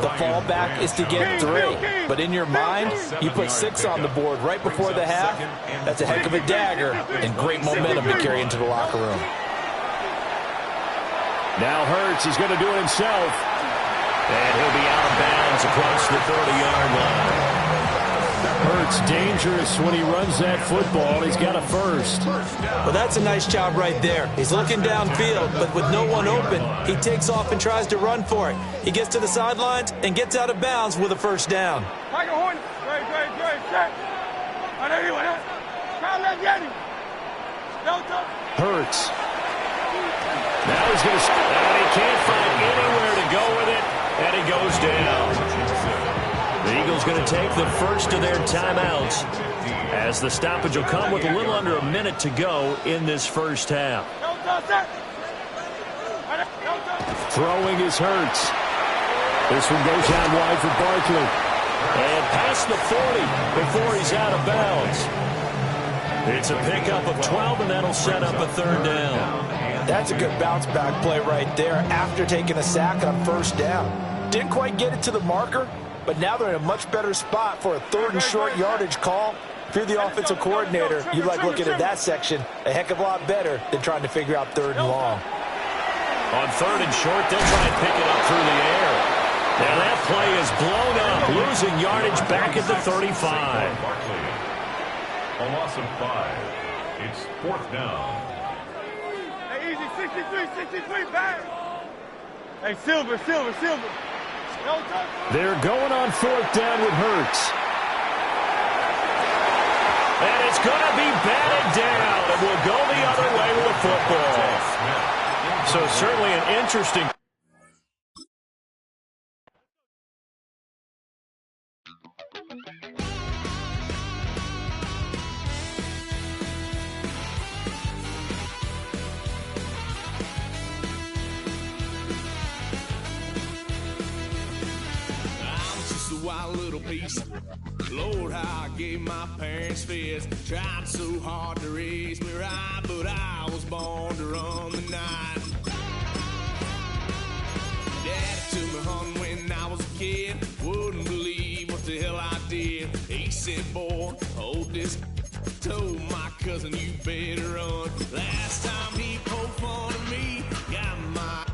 The fallback is to get 3. But in your mind, you put 6 on the board right before the half. That's a heck of a dagger and great momentum to carry into the locker room. Now Hurts is going to do it himself. And he'll be out of bounds across the 30-yard line. Hurts dangerous when he runs that football. He's got a first. Well, that's a nice job right there. He's looking downfield, but with no one open, he takes off and tries to run for it. He gets to the sidelines and gets out of bounds with a first down. Hurts. Now he's going to, and he can't find anywhere to go with it, and he goes down. The Eagles going to take the first of their timeouts as the stoppage will come with a little under a minute to go in this first half. Throwing is Hurts. This one goes out wide for Barkley. And past the 40 before he's out of bounds. It's a pickup of 12, and that'll set up a third down. That's a good bounce-back play right there after taking a sack on first down. Didn't quite get it to the marker, but now they're in a much better spot for a third and short yardage call. If you're the offensive coordinator, you like looking at that section a heck of a lot better than trying to figure out third and long. On third and short, they'll try and pick it up through the air. Now that play is blown up, losing yardage back at the 35. A loss of 5. It's 4th down. Hey, easy, 63, back. Hey, Silver. They're going on 4th down with Hurts. And it's going to be batted down, and will go the other way with the football. So certainly an interesting. Wild little piece. Lord, how I gave my parents fist. Tried so hard to raise me right, but I was born to run the night. Daddy took me hunting when I was a kid. Wouldn't believe what the hell I did. He said said, boy, hold this. Told my cousin you better run. Last time he poked fun of me, got my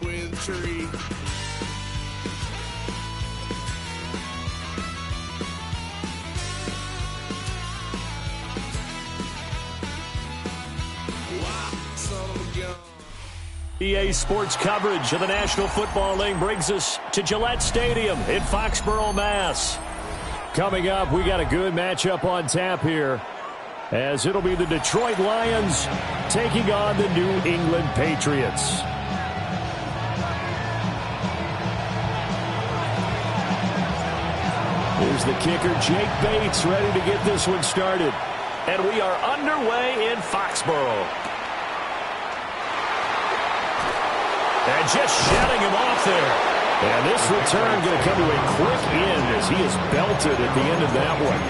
with a tree. EA Sports coverage of the National Football League brings us to Gillette Stadium in Foxborough, Mass. Coming up, we got a good matchup on tap here, as it'll be the Detroit Lions taking on the New England Patriots. Here's the kicker, Jake Bates, ready to get this one started. And we are underway in Foxborough. And just shutting him off there. And this return going to come to a quick end as he is belted at the end of that one.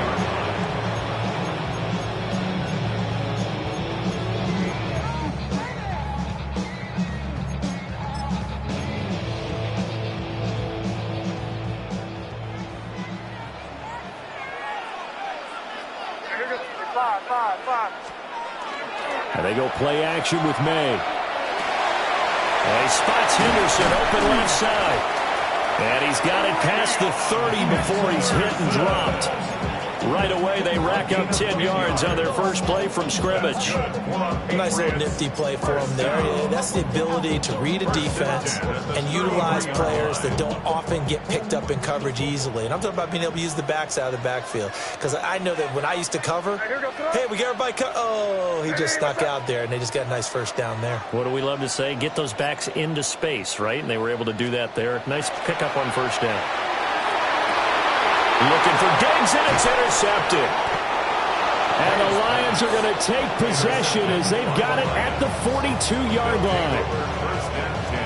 And they go play action with May. And he spots Henderson open left side. And he's got it past the 30 before he's hit and dropped. Right away, they rack up 10 yards on their first play from scrimmage. Nice little nifty play for him there. Yeah, that's the ability to read a defense and utilize players that don't often get picked up in coverage easily. And I'm talking about being able to use the backside of the backfield. Because I know that when I used to cover, hey, we got everybody oh, he just snuck out there, and they just got a nice first down there. What do we love to say? Get those backs into space, right? And they were able to do that there. Nice pickup on first down. Looking for Diggs, and it's intercepted. And the Lions are going to take possession as they've got it at the 42-yard line. First and 10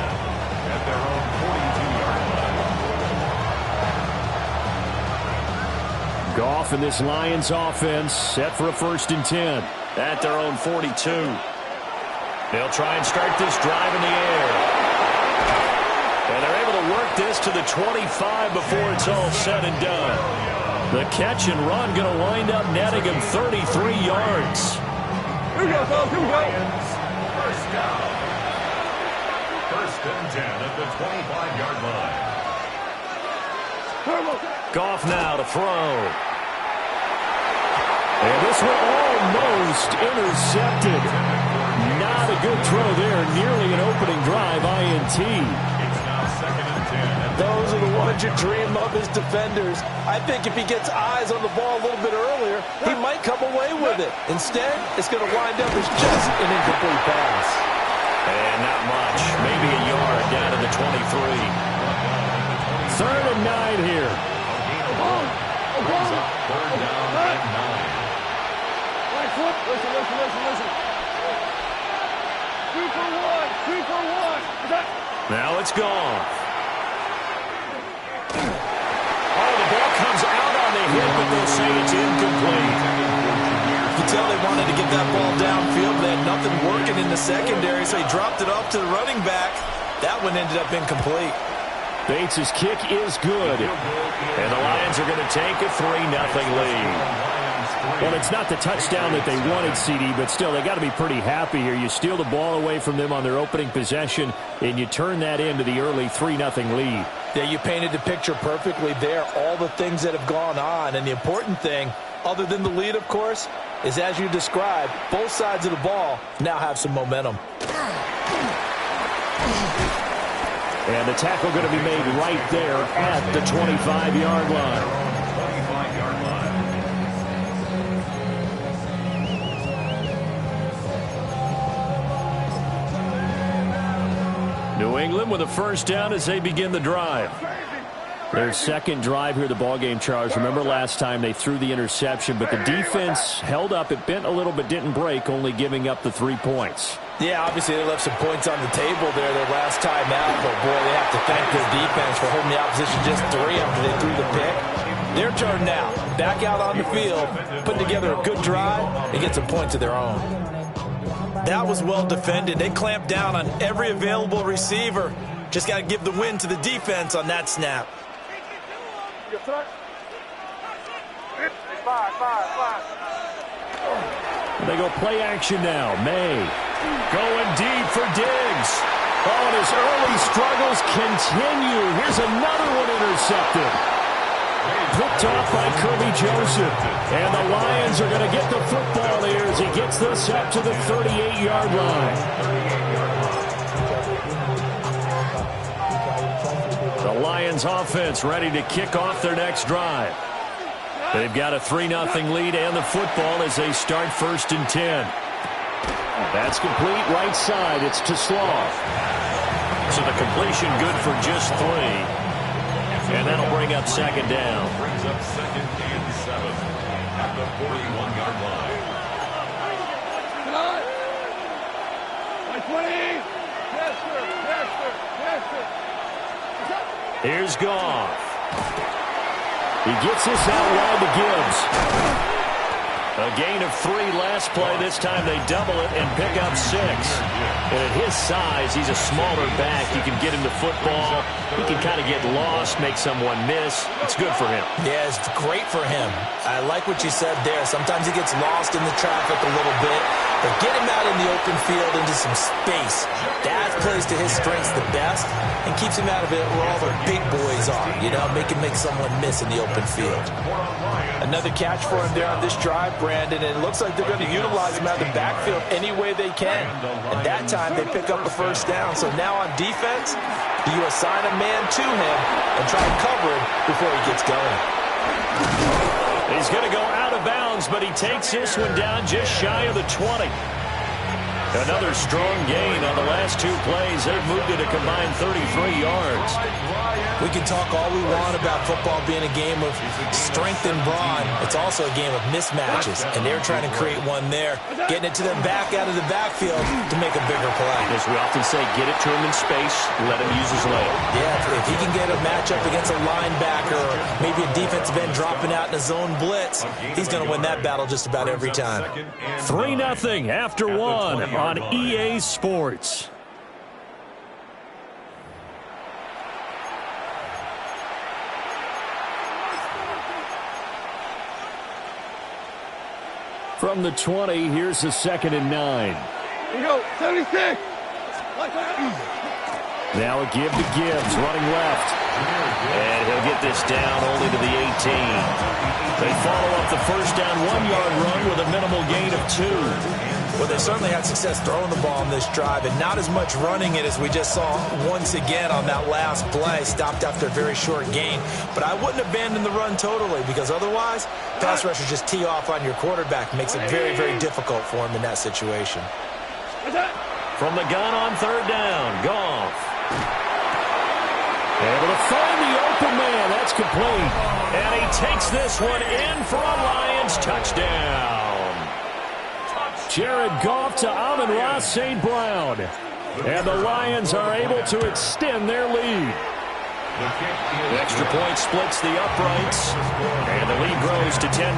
at their own 42-yard line. Goff and this Lions offense set for a 1st and 10 at their own 42. They'll try and start this drive in the air. And they're able to work this to the 25 before it's all said and done. The catch and run going to wind up netting him 33 yards. Here we go, folks. Here we go. First down. First and 10 at the 25-yard line. Goff now to throw. And this one almost intercepted. Not a good throw there. Nearly an opening drive, INT. Those are the ones you dream of as defenders. I think if he gets eyes on the ball a little bit earlier, he might come away with it. Instead, it's going to wind up as just an incomplete pass. And not much. Maybe a yard down to the 23. 3rd and 9 here. Brings up 3rd down and 9. Listen. 2 for 1. 2 for 1. Now it's gone. Oh, the ball comes out on the hit, but they'll say it's incomplete. You can tell they wanted to get that ball downfield. They had nothing working in the secondary, so he dropped it off to the running back. That one ended up incomplete. Bates' kick is good. And the Lions are going to take a 3-0 lead. Well, it's not the touchdown that they wanted, CD, but still, they got to be pretty happy here. You steal the ball away from them on their opening possession, and you turn that into the early 3-0 lead. Yeah, you painted the picture perfectly there, all the things that have gone on. And the important thing, other than the lead, of course, is as you described, both sides of the ball now have some momentum. And the tackle going to be made right there at the 25-yard line. New England with a first down as they begin the drive. Their second drive here, the ballgame, Charles. Remember last time they threw the interception, but the defense held up. It bent a little but didn't break, only giving up the 3 points. Yeah, obviously they left some points on the table there their last time out, but boy, they have to thank their defense for holding the opposition just 3 after they threw the pick. Their turn now, back out on the field, putting together a good drive and get some points of their own. That was well defended. They clamped down on every available receiver. Just got to give the win to the defense on that snap. They go play action now. May going deep for Diggs. Oh, and his early struggles continue. Here's another one intercepted. Picked off by Kirby Joseph. And the Lions are going to get the football here as he gets this up to the 38-yard line. The Lions offense ready to kick off their next drive. They've got a 3-0 lead and the football as they start 1st and 10. That's complete right side. It's to Slaw. So the completion good for just 3. And that'll bring up 2nd down. Brings up 2nd and 7 at the 41-yard line. Here's Goff. He gets this out wide to Gibbs. A gain of 3 last play. This time they double it and pick up 6. And at his size, he's a smaller back. You can get him the football. He can kind of get lost, make someone miss. It's good for him. Yeah, it's great for him. I like what you said there. Sometimes he gets lost in the traffic a little bit. But get him out in the open field into some space. That plays to his strengths the best and keeps him out of it where all the big boys are. You know, make someone miss in the open field. Another catch for him there on this drive, Brandon, and it looks like they're going to utilize him out of the backfield any way they can. And that time they pick up a 1st down. So now on defense, do you assign a man to him and try and cover him before he gets going? He's going to go out of bounds, but he takes this one down just shy of the 20. Another strong gain on the last 2 plays. They've moved it a combined 33 yards. We can talk all we want about football being a game of strength and brawn. It's also a game of mismatches, and they're trying to create one there, getting it to them back out of the backfield to make a bigger play. As we often say, get it to him in space, let him use his leg. Yeah, if he can get a matchup against a linebacker or maybe a defensive end dropping out in a zone blitz, he's going to win that battle just about every time. 3-0 after 1 on EA Sports. From the 20, here's the 2nd and 9. Here we go, 76. Now a give to Gibbs, running left. And he'll get this down only to the 18. They follow up the 1st down 1-yard run with a minimal gain of 2. Well, they certainly had success throwing the ball on this drive and not as much running it as we just saw once again on that last play. Stopped after a very short gain. But I wouldn't abandon the run totally because otherwise, pass rushers just tee off on your quarterback. Makes it very, very difficult for him in that situation. From the gun on 3rd down, Goff. Able to find the open man. That's complete. And he takes this one in for a Lions touchdown. Jared Goff to Amon-Ra St. Brown. And the Lions are able to extend their lead. The extra point splits the uprights. And the lead grows to 10-0.